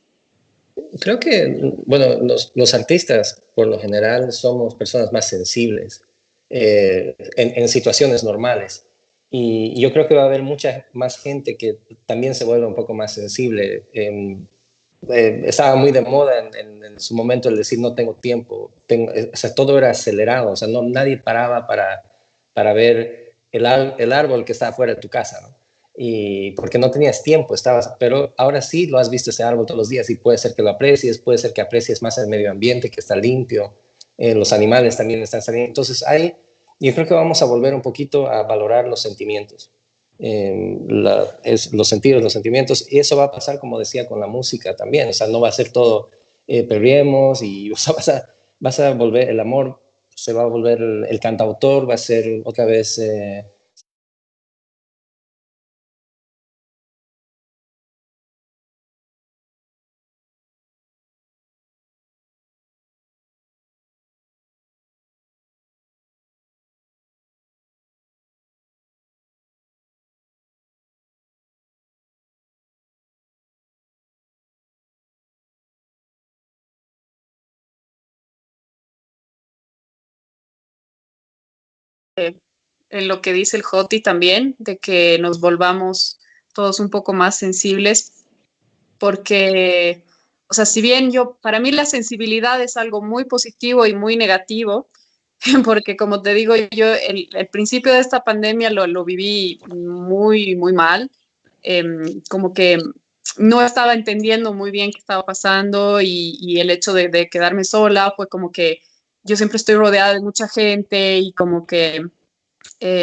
Creo que, bueno, los artistas por lo general somos personas más sensibles en situaciones normales. Y yo creo que va a haber mucha más gente que también se vuelva un poco más sensible. Estaba muy de moda en su momento el decir no tengo tiempo. O sea, todo era acelerado. O sea, nadie paraba para ver el árbol que está afuera de tu casa, ¿no? Y porque no tenías tiempo, pero ahora sí lo has visto ese árbol todos los días y puede ser que lo aprecies, puede ser que aprecies más el medio ambiente que está limpio, los animales también están saliendo. Entonces yo creo que vamos a volver un poquito a valorar los sentimientos, los sentidos, los sentimientos, y eso va a pasar, como decía, con la música también. O sea, no va a ser todo perriemos y o sea, vas a volver, el amor se va a volver el cantautor, va a ser otra vez...
En lo que dice el Joti también, de que nos volvamos todos un poco más sensibles, porque, o sea, si bien para mí la sensibilidad es algo muy positivo y muy negativo, porque como te digo, yo el principio de esta pandemia lo viví muy, muy mal, como que no estaba entendiendo muy bien qué estaba pasando y el hecho de quedarme sola fue como que yo siempre estoy rodeada de mucha gente y como que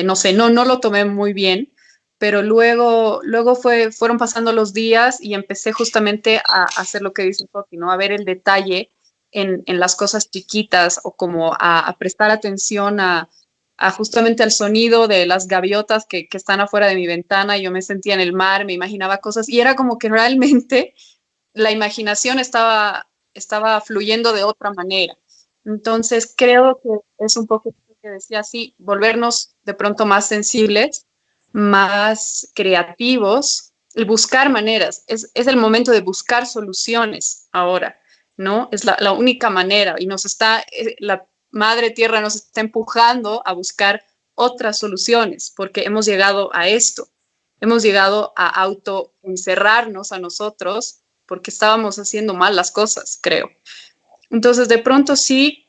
no sé, no lo tomé muy bien, pero luego fueron pasando los días y empecé justamente a hacer lo que dice Toti, ¿no? A ver el detalle en las cosas chiquitas o como a prestar atención a justamente al sonido de las gaviotas que están afuera de mi ventana. Yo me sentía en el mar, me imaginaba cosas y era como que realmente la imaginación estaba fluyendo de otra manera. Entonces, creo que es un poco lo que decía así, volvernos de pronto más sensibles, más creativos, el buscar maneras. Es el momento de buscar soluciones ahora, ¿no? Es la única manera y la madre tierra nos está empujando a buscar otras soluciones porque hemos llegado a esto. Hemos llegado a autoencerrarnos a nosotros porque estábamos haciendo mal las cosas, creo. Entonces, de pronto sí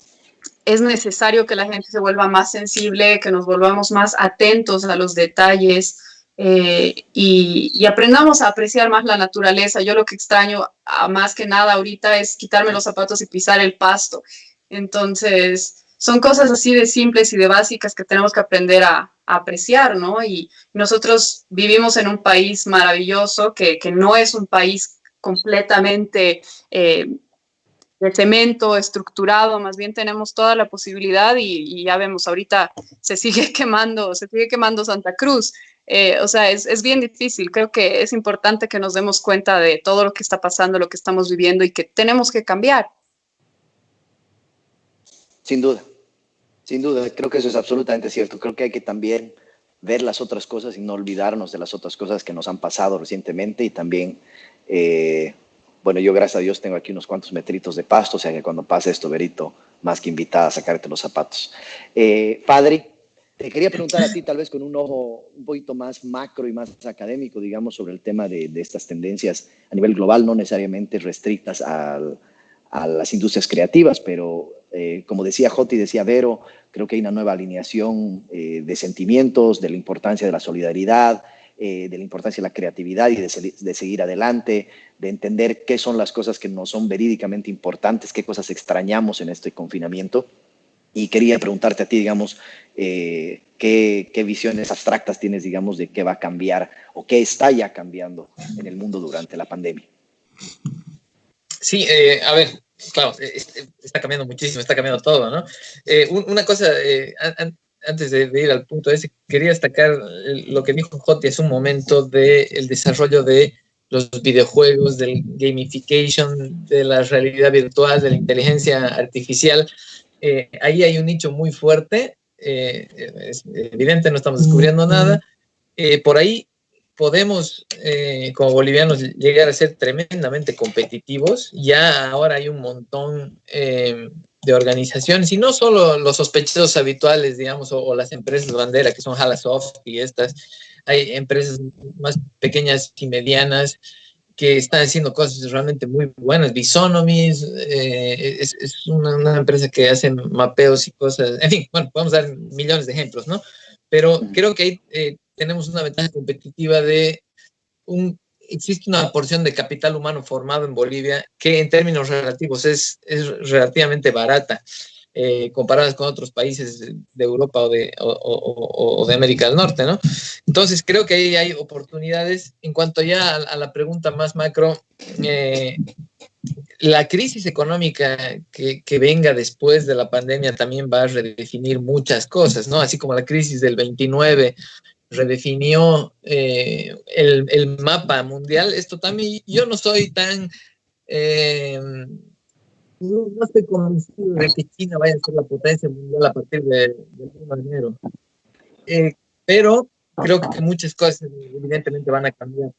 es necesario que la gente se vuelva más sensible, que nos volvamos más atentos a los detalles y aprendamos a apreciar más la naturaleza. Yo lo que extraño más que nada ahorita es quitarme los zapatos y pisar el pasto. Entonces, son cosas así de simples y de básicas que tenemos que aprender a apreciar, ¿no? Y nosotros vivimos en un país maravilloso que no es un país completamente de cemento estructurado, más bien tenemos toda la posibilidad y ya vemos, ahorita se sigue quemando Santa Cruz. O sea, es bien difícil. Creo que es importante que nos demos cuenta de todo lo que está pasando, lo que estamos viviendo y que tenemos que cambiar.
Sin duda, sin duda, creo que eso es absolutamente cierto. Creo que hay que también ver las otras cosas y no olvidarnos de las otras cosas que nos han pasado recientemente y también, bueno, yo gracias a Dios tengo aquí unos cuantos metritos de pasto, o sea que cuando pase esto, Berito, más que invitada a sacarte los zapatos. Padre, te quería preguntar a ti, tal vez con un ojo un poquito más macro y más académico, digamos, sobre el tema de estas tendencias a nivel global, no necesariamente restrictas a las industrias creativas, pero como decía Joti, decía Vero, creo que hay una nueva alineación de sentimientos, de la importancia de la solidaridad, de la importancia de la creatividad y de seguir adelante, de entender qué son las cosas que no son verídicamente importantes, qué cosas extrañamos en este confinamiento. Y quería preguntarte a ti, digamos, qué visiones abstractas tienes, digamos, de qué va a cambiar o qué está ya cambiando en el mundo durante la pandemia.
Sí, a ver, claro, está cambiando muchísimo, está cambiando todo, ¿no? Una cosa, antes de ir al punto ese, quería destacar lo que dijo Joti hace un momento del desarrollo de los videojuegos, del gamification, de la realidad virtual, de la inteligencia artificial. Ahí hay un nicho muy fuerte, es evidente, no estamos descubriendo nada. Por ahí podemos, como bolivianos, llegar a ser tremendamente competitivos. Ya ahora hay un montón de organizaciones, y no solo los sospechosos habituales, digamos, o las empresas bandera, que son Halasoft y estas. Hay empresas más pequeñas y medianas que están haciendo cosas realmente muy buenas. Bisonomies es una empresa que hace mapeos y cosas. En fin, bueno, podemos dar millones de ejemplos, ¿no? Pero creo que ahí tenemos una ventaja competitiva de existe una porción de capital humano formado en Bolivia que en términos relativos es relativamente barata, comparadas con otros países de Europa o de América del Norte, ¿no? Entonces creo que ahí hay oportunidades. En cuanto ya a la pregunta más macro, la crisis económica que venga después de la pandemia también va a redefinir muchas cosas, ¿no? Así como la crisis del 29 redefinió el mapa mundial. Esto también, yo no soy tan, no estoy convencido de que China vaya a ser la potencia mundial a partir del 1 de enero. Pero creo que muchas cosas evidentemente van a cambiar.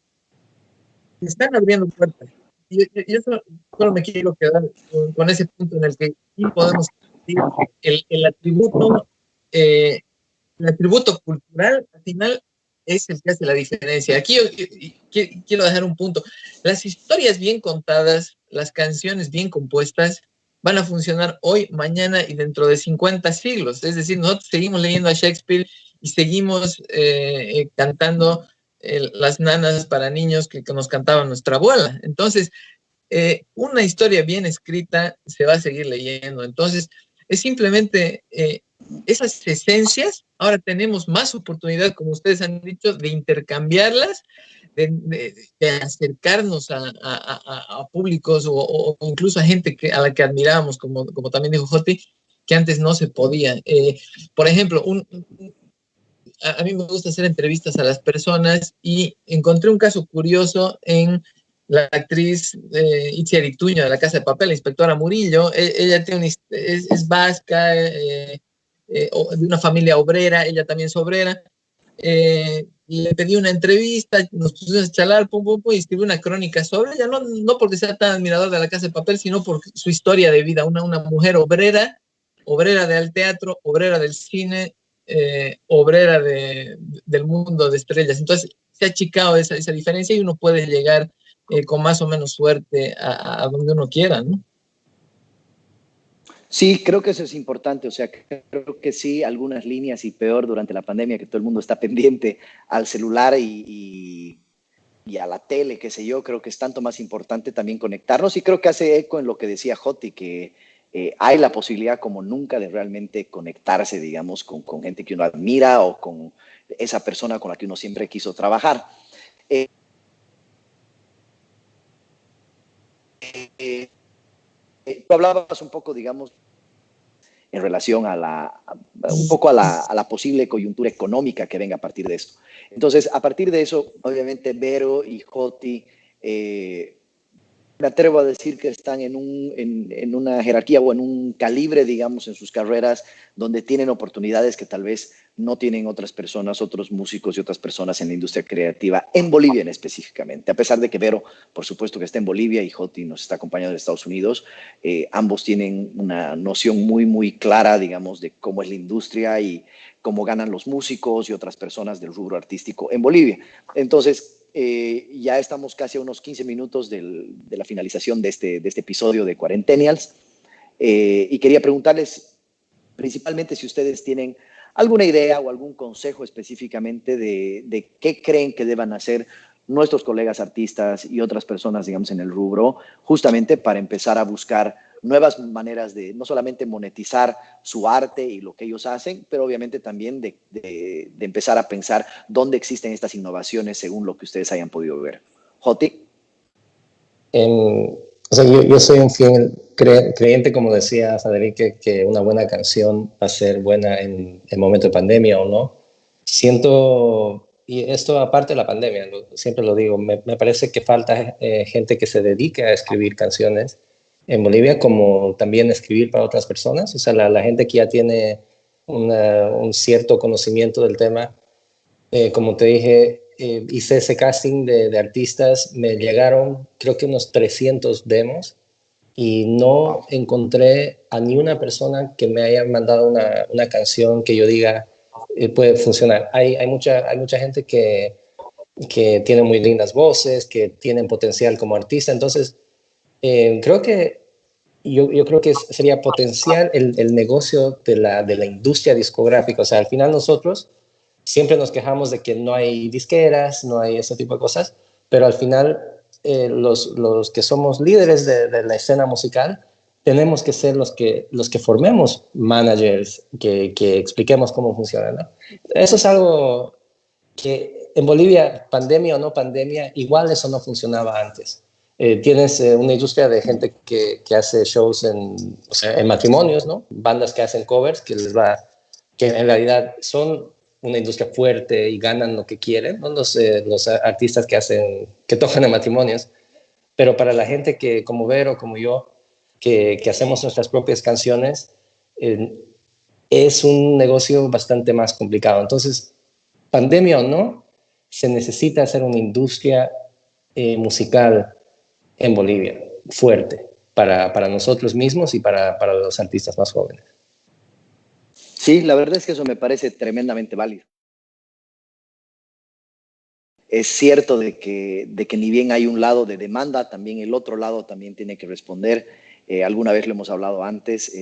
Se están abriendo puertas. Yo solo me quiero quedar con ese punto en el que sí podemos decir el atributo cultural, al final, es el que hace la diferencia. Aquí yo quiero dejar un punto. Las historias bien contadas, las canciones bien compuestas, van a funcionar hoy, mañana y dentro de 50 siglos. Es decir, nosotros seguimos leyendo a Shakespeare y seguimos cantando las nanas para niños que nos cantaba nuestra abuela. Entonces, una historia bien escrita se va a seguir leyendo. Entonces, es simplemente esas esencias. Ahora tenemos más oportunidad, como ustedes han dicho, de intercambiarlas, de acercarnos a públicos o incluso a gente a la que admirábamos, como también dijo Joti, que antes no se podía. Por ejemplo, a mí me gusta hacer entrevistas a las personas y encontré un caso curioso en la actriz Itzia Arituño de La Casa de Papel, la inspectora Murillo. Ella tiene es vasca, de una familia obrera, ella también es obrera. Le pedí una entrevista, nos pusimos a charlar, y escribí una crónica sobre ella, no porque sea tan admirador de La Casa de Papel, sino por su historia de vida, una mujer obrera del teatro, obrera del cine, obrera del mundo de estrellas. Entonces se ha achicado esa diferencia y uno puede llegar con más o menos suerte a donde uno quiera, ¿no?
Sí, creo que eso es importante. O sea, creo que sí, algunas líneas y peor durante la pandemia, que todo el mundo está pendiente al celular y a la tele, qué sé yo. Creo que es tanto más importante también conectarnos, y creo que hace eco en lo que decía Joti, que hay la posibilidad como nunca de realmente conectarse, digamos, con gente que uno admira o con esa persona con la que uno siempre quiso trabajar. Tú hablabas un poco, digamos, en relación a la posible coyuntura económica que venga a partir de esto. Entonces, a partir de eso, obviamente, Vero y Joti, me atrevo a decir que están en una jerarquía o en un calibre, digamos, en sus carreras, donde tienen oportunidades que tal vez no tienen otras personas, otros músicos y otras personas en la industria creativa, en Bolivia específicamente. A pesar de que Vero, por supuesto, que está en Bolivia, y Joti nos está acompañando de Estados Unidos, ambos tienen una noción muy, muy clara, digamos, de cómo es la industria y cómo ganan los músicos y otras personas del rubro artístico en Bolivia. Entonces, ya estamos casi a unos 15 minutos de la finalización de este episodio de Cuarentenials, y quería preguntarles principalmente si ustedes tienen alguna idea o algún consejo específicamente de qué creen que deban hacer nuestros colegas artistas y otras personas, digamos, en el rubro, justamente para empezar a buscar nuevas maneras de no solamente monetizar su arte y lo que ellos hacen, pero obviamente también de empezar a pensar dónde existen estas innovaciones según lo que ustedes hayan podido ver. Joti.
O sea, yo soy un fiel creyente, como decía Federica, que una buena canción va a ser buena en el momento de pandemia o no. Siento, y esto aparte de la pandemia, siempre lo digo, me parece que falta gente que se dedique a escribir canciones en Bolivia, como también escribir para otras personas. O sea, la gente que ya tiene un cierto conocimiento del tema. Como te dije, hice ese casting de artistas, me llegaron creo que unos 300 demos y no encontré a ni una persona que me haya mandado una canción que yo diga puede funcionar. Hay mucha gente que tiene muy lindas voces, que tienen potencial como artista, entonces creo que yo creo que sería potenciar el negocio de la industria discográfica. O sea, al final nosotros siempre nos quejamos de que no hay disqueras, no hay ese tipo de cosas, pero al final los que somos líderes de la escena musical tenemos que ser los que formemos managers, que expliquemos cómo funciona, ¿no? Eso es algo que en Bolivia, pandemia o no pandemia, igual eso no funcionaba antes. Tienes una industria de gente que hace shows o sea, en matrimonios, ¿no? Bandas que hacen covers, que en realidad son una industria fuerte y ganan lo que quieren, ¿no? Los artistas que tocan en matrimonios. Pero para la gente que, como Vero, como yo, que hacemos nuestras propias canciones, es un negocio bastante más complicado. Entonces, pandemia o no, se necesita hacer una industria musical en Bolivia fuerte para nosotros mismos y para los artistas más jóvenes.
Sí, la verdad es que eso me parece tremendamente válido. Es cierto de que ni bien hay un lado de demanda, también el otro lado también tiene que responder. Alguna vez lo hemos hablado antes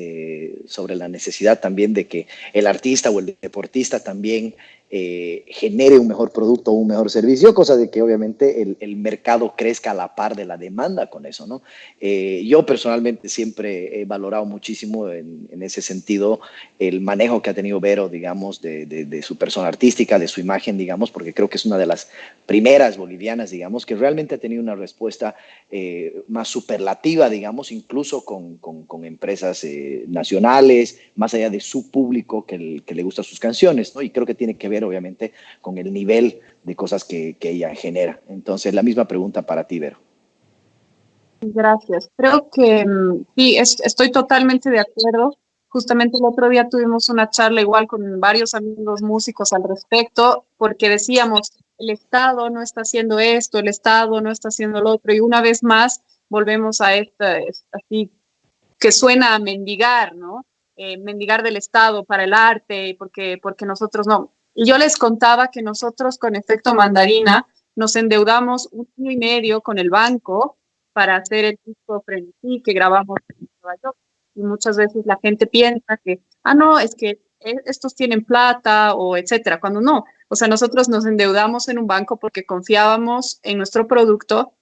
sobre la necesidad también de que el artista o el deportista también genere un mejor producto o un mejor servicio, cosa de que obviamente el mercado crezca a la par de la demanda con eso, ¿no? Yo personalmente siempre he valorado muchísimo en ese sentido el manejo que ha tenido Vero, digamos, de su persona artística, de su imagen, digamos, porque creo que es una de las primeras bolivianas, digamos, que realmente ha tenido una respuesta más superlativa, digamos, incluso con empresas nacionales, más allá de su público que le gusta sus canciones, ¿no? Y creo que tiene que ver, obviamente, con el nivel de cosas que ella genera. Entonces, la misma pregunta para ti, Vero.
Gracias. Creo que sí, estoy totalmente de acuerdo. Justamente el otro día tuvimos una charla igual con varios amigos músicos al respecto, porque decíamos, el Estado no está haciendo esto, el Estado no está haciendo lo otro, y una vez más volvemos a esta, así que suena a mendigar, ¿no? Mendigar del Estado para el arte, porque nosotros no. Y yo les contaba que nosotros con Efecto Mandarina nos endeudamos 1 año y medio con el banco para hacer el disco Frenesí que grabamos en Nueva York. Y muchas veces la gente piensa que, no, es que estos tienen plata o etcétera, cuando no. O sea, nosotros nos endeudamos en un banco porque confiábamos en nuestro producto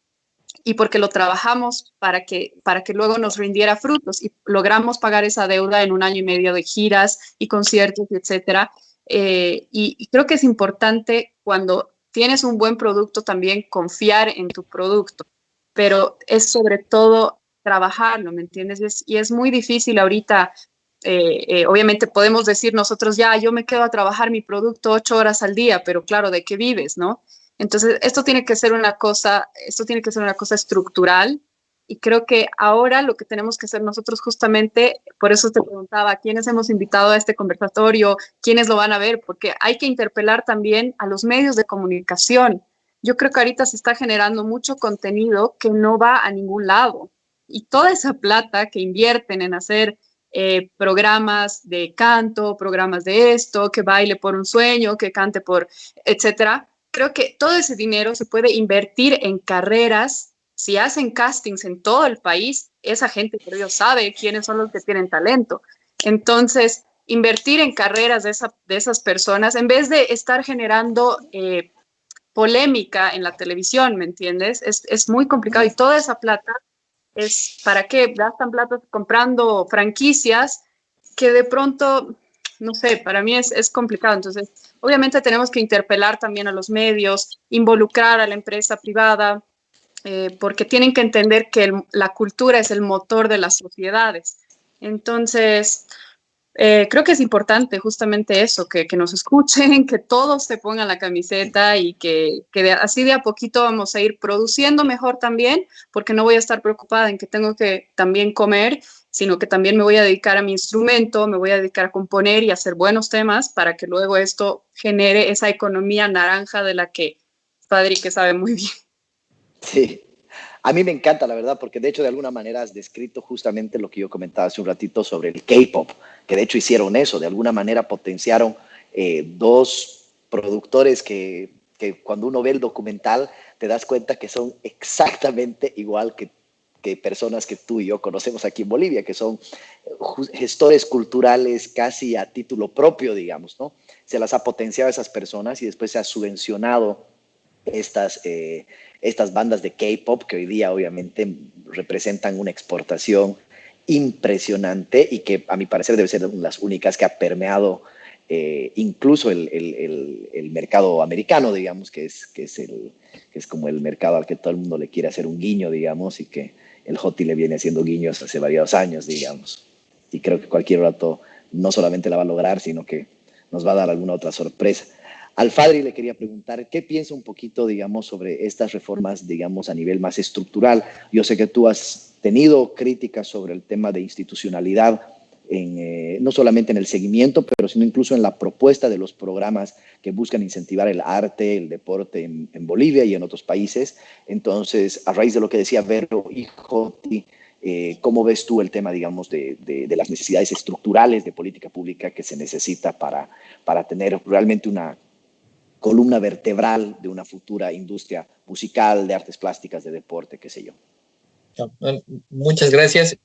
y porque lo trabajamos para que luego nos rindiera frutos y logramos pagar esa deuda en 1 año y medio de giras y conciertos, etcétera. Y creo que es importante cuando tienes un buen producto también confiar en tu producto, pero es sobre todo trabajarlo, ¿me entiendes? Y es muy difícil ahorita. Obviamente podemos decir nosotros ya, yo me quedo a trabajar mi producto 8 horas al día, pero claro, ¿de qué vives, no? Entonces, esto tiene que ser una cosa estructural y creo que ahora lo que tenemos que hacer nosotros justamente, por eso te preguntaba, ¿quiénes hemos invitado a este conversatorio? ¿Quiénes lo van a ver? Porque hay que interpelar también a los medios de comunicación. Yo creo que ahorita se está generando mucho contenido que no va a ningún lado y toda esa plata que invierten en hacer programas de canto, programas de esto, que baile por un sueño, que cante por, etcétera. Creo que todo ese dinero se puede invertir en carreras. Si hacen castings en todo el país, esa gente, creo, sabe quiénes son los que tienen talento. Entonces, invertir en carreras de esas personas, en vez de estar generando polémica en la televisión, ¿me entiendes? Es muy complicado y toda esa plata es para qué gastan plata comprando franquicias que de pronto, no sé, para mí es complicado. Entonces, obviamente tenemos que interpelar también a los medios, involucrar a la empresa privada, porque tienen que entender que la cultura es el motor de las sociedades. Entonces, creo que es importante justamente eso, que nos escuchen, que todos se pongan la camiseta y que así de a poquito vamos a ir produciendo mejor también, porque no voy a estar preocupada en que tengo que también comer, sino que también me voy a dedicar a mi instrumento, me voy a dedicar a componer y a hacer buenos temas para que luego esto genere esa economía naranja de la que Padre que sabe muy bien.
Sí, a mí me encanta, la verdad, porque de hecho de alguna manera has descrito justamente lo que yo comentaba hace un ratito sobre el K-pop, que de hecho hicieron eso, de alguna manera potenciaron dos productores que cuando uno ve el documental te das cuenta que son exactamente igual que personas que tú y yo conocemos aquí en Bolivia, que son gestores culturales casi a título propio, digamos, ¿no? Se las ha potenciado a esas personas y después se ha subvencionado estas bandas de K-pop que hoy día obviamente representan una exportación impresionante y que a mi parecer debe ser las únicas que ha permeado incluso el mercado americano, digamos, que es como el mercado al que todo el mundo le quiere hacer un guiño, digamos, y que el Joti le viene haciendo guiños hace varios años, digamos. Y creo que cualquier rato no solamente la va a lograr, sino que nos va a dar alguna otra sorpresa. Al Fadri le quería preguntar, ¿qué piensa un poquito, digamos, sobre estas reformas, digamos, a nivel más estructural? Yo sé que tú has tenido críticas sobre el tema de institucionalidad, no solamente en el seguimiento, pero sino incluso en la propuesta de los programas que buscan incentivar el arte, el deporte en Bolivia y en otros países. Entonces, a raíz de lo que decía Vero y Joti, ¿cómo ves tú el tema, digamos, de las necesidades estructurales de política pública que se necesita para tener realmente una columna vertebral de una futura industria musical, de artes plásticas, de deporte, qué sé yo?
Muchas gracias.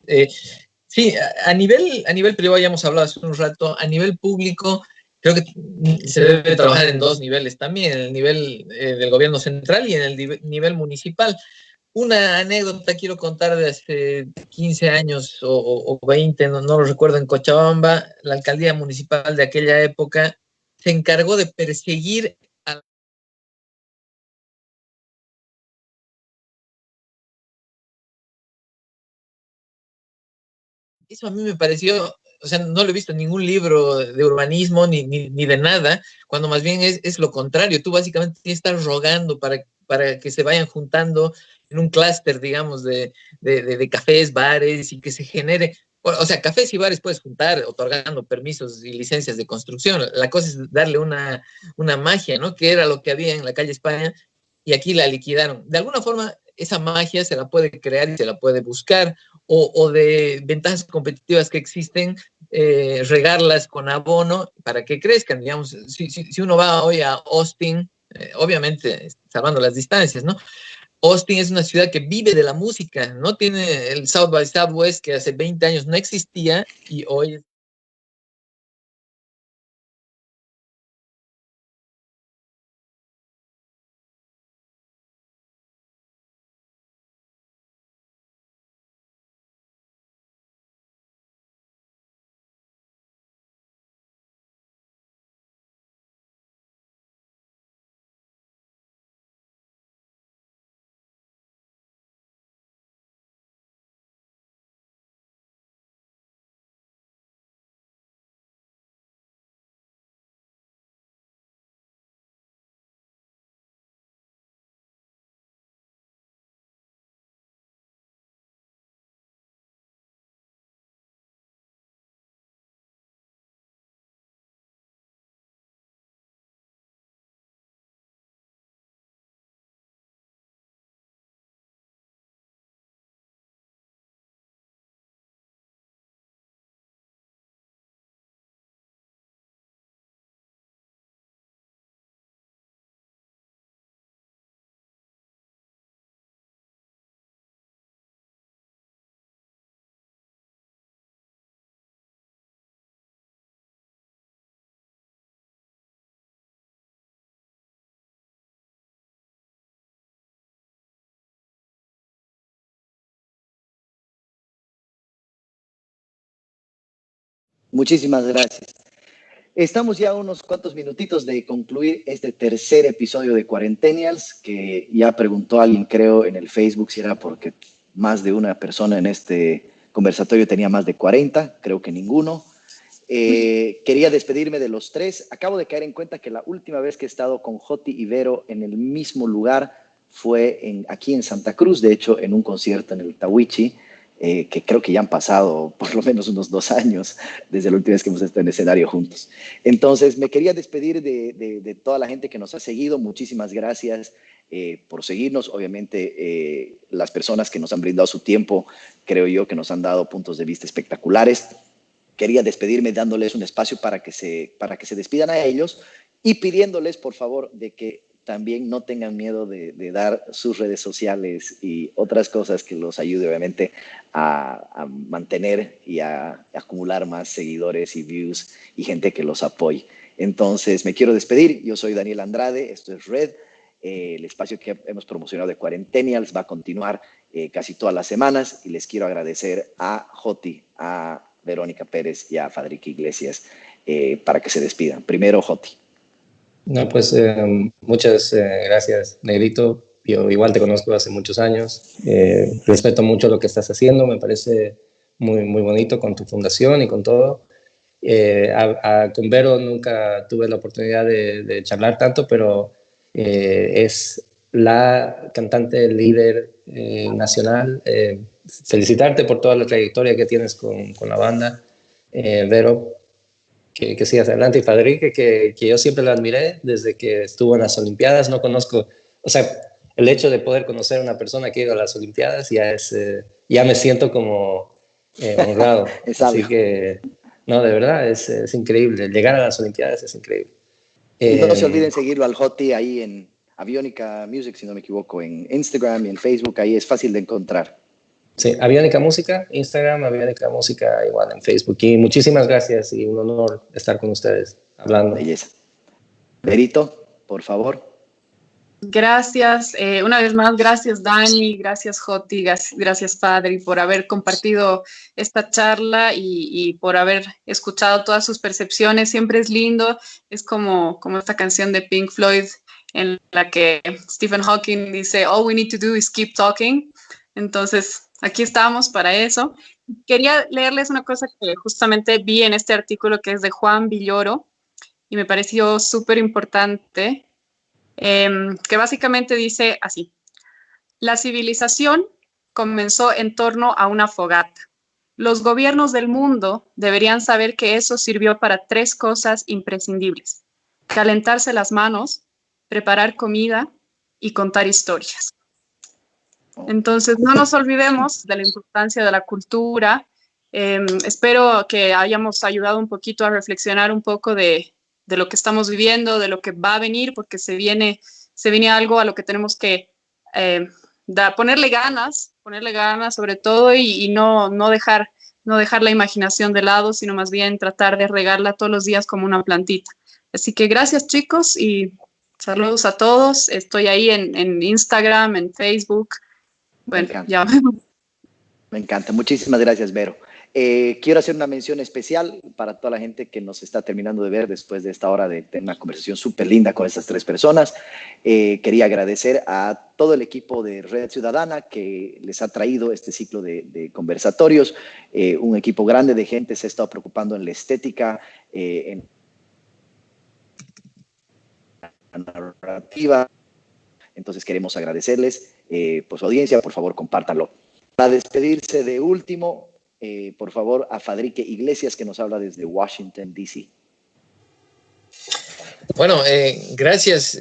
Sí, a nivel privado ya hemos hablado hace un rato, a nivel público creo que se debe trabajar en dos niveles también, en el nivel del gobierno central y en el nivel municipal. Una anécdota quiero contar de hace 15 años o 20, no lo recuerdo, en Cochabamba, la alcaldía municipal de aquella época se encargó de perseguir a... Eso a mí me pareció, o sea, no lo he visto en ningún libro de urbanismo ni de nada, cuando más bien es lo contrario. Tú básicamente estás rogando para que se vayan juntando en un clúster, digamos, de cafés, bares y que se genere. O sea, cafés y bares puedes juntar otorgando permisos y licencias de construcción. La cosa es darle una magia, ¿no? Que era lo que había en la calle España y aquí la liquidaron. De alguna forma, esa magia se la puede crear y se la puede buscar o de ventajas competitivas que existen, regarlas con abono para que crezcan. Digamos, si uno va hoy a Austin, obviamente salvando las distancias, ¿no? Austin es una ciudad que vive de la música, no tiene el South by Southwest que hace 20 años no existía y hoy...
Muchísimas gracias. Estamos ya a unos cuantos minutitos de concluir este tercer episodio de Cuarentenials, que ya preguntó alguien, creo, en el Facebook si era porque más de una persona en este conversatorio tenía más de 40, creo que ninguno. Quería despedirme de los tres. Acabo de caer en cuenta que la última vez que he estado con Joti y Vero en el mismo lugar fue aquí en Santa Cruz, de hecho, en un concierto en el Tawichi, que creo que ya han pasado por lo menos unos 2 años desde la última vez que hemos estado en escenario juntos. Entonces, me quería despedir de toda la gente que nos ha seguido. Muchísimas gracias por seguirnos. Obviamente, las personas que nos han brindado su tiempo, creo yo que nos han dado puntos de vista espectaculares. Quería despedirme dándoles un espacio para que se despidan a ellos y pidiéndoles, por favor, de que también no tengan miedo de dar sus redes sociales y otras cosas que los ayude, obviamente, a mantener y a acumular más seguidores y views y gente que los apoye. Entonces, me quiero despedir. Yo soy Daniel Andrade, esto es Red. El espacio que hemos promocionado de Cuarentenials va a continuar casi todas las semanas y les quiero agradecer a Joti, a Verónica Pérez y a Fadrique Iglesias para que se despidan. Primero, Joti.
No, pues muchas gracias, Negrito. Yo igual te conozco hace muchos años. Respeto mucho lo que estás haciendo. Me parece muy, muy bonito con tu fundación y con todo. Con Vero nunca tuve la oportunidad de charlar tanto, pero es la cantante líder nacional. Felicitarte por toda la trayectoria que tienes con la banda, Vero. Que sigas adelante. Y Fadrique, que yo siempre lo admiré desde que estuvo en las Olimpiadas. No conozco, o sea, el hecho de poder conocer a una persona que ha ido a las Olimpiadas ya me siento como honrado. Así que, no, de verdad, es increíble. Llegar a las Olimpiadas es increíble.
Y no se olviden seguirlo al Joti ahí en Avionica Music, si no me equivoco, en Instagram y en Facebook. Ahí es fácil de encontrar.
Sí, Avionica Música, Instagram, Avionica Música, igual en Facebook. Y muchísimas gracias y un honor estar con ustedes hablando.
Belleza. Verito, por favor.
Gracias. Una vez más, gracias Dani, gracias Joti, gracias Padre por haber compartido esta charla y por haber escuchado todas sus percepciones. Siempre es lindo. Es como esta canción de Pink Floyd en la que Stephen Hawking dice, all we need to do is keep talking. Entonces, aquí estamos para eso. Quería leerles una cosa que justamente vi en este artículo que es de Juan Villoro y me pareció súper importante, que básicamente dice así: la civilización comenzó en torno a una fogata. Los gobiernos del mundo deberían saber que eso sirvió para 3 cosas imprescindibles: calentarse las manos, preparar comida y contar historias. Entonces, no nos olvidemos de la importancia de la cultura. Espero que hayamos ayudado un poquito a reflexionar un poco de lo que estamos viviendo, de lo que va a venir, porque se viene algo a lo que tenemos que ponerle ganas sobre todo y no dejar la imaginación de lado, sino más bien tratar de regarla todos los días como una plantita. Así que gracias, chicos, y saludos a todos. Estoy ahí en Instagram, en Facebook. Bueno, ya.
Me encanta. Muchísimas gracias, Vero. Quiero hacer una mención especial para toda la gente que nos está terminando de ver después de esta hora de tener una conversación súper linda con estas 3 personas. Quería agradecer a todo el equipo de Red Ciudadana que les ha traído este ciclo de conversatorios. Un equipo grande de gente se ha estado preocupando en la estética, en la narrativa. Entonces queremos agradecerles por su audiencia. Por favor, compártanlo. Para despedirse de último, por favor, a Fadrique Iglesias, que nos habla desde Washington, D.C.
Bueno, gracias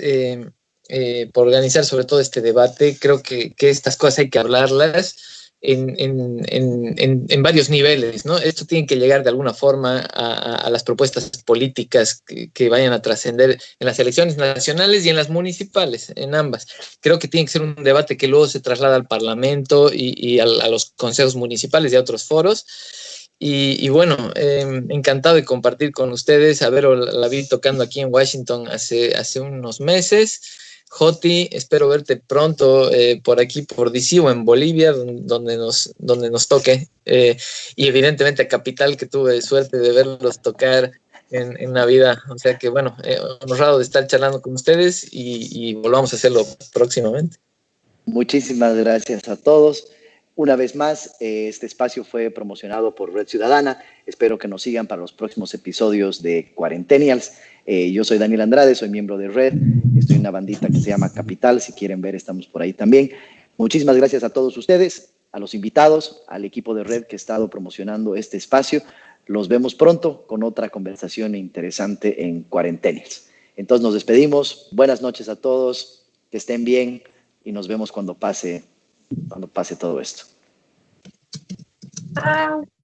por organizar sobre todo este debate. Creo que estas cosas hay que hablarlas en varios niveles, ¿no? Esto tiene que llegar de alguna forma a las propuestas políticas que vayan a trascender en las elecciones nacionales y en las municipales, en ambas. Creo que tiene que ser un debate que luego se traslada al Parlamento y a los consejos municipales y a otros foros. Y bueno, encantado de compartir con ustedes. A Vero la vi tocando aquí en Washington hace unos meses. Joti, espero verte pronto por aquí, por DC o en Bolivia, donde nos toque. Y evidentemente a Capital, que tuve suerte de verlos tocar en Navidad. O sea que, bueno, honrado de estar charlando con ustedes y volvamos a hacerlo próximamente.
Muchísimas gracias a todos. Una vez más, este espacio fue promocionado por Red Ciudadana. Espero que nos sigan para los próximos episodios de Cuarentenials. Yo soy Daniel Andrade, soy miembro de Red. Estoy en una bandita que se llama Capital. Si quieren ver, estamos por ahí también. Muchísimas gracias a todos ustedes, a los invitados, al equipo de Red que ha estado promocionando este espacio. Los vemos pronto con otra conversación interesante en Cuarentenials. Entonces nos despedimos. Buenas noches a todos. Que estén bien y nos vemos cuando pase todo esto.
Chao.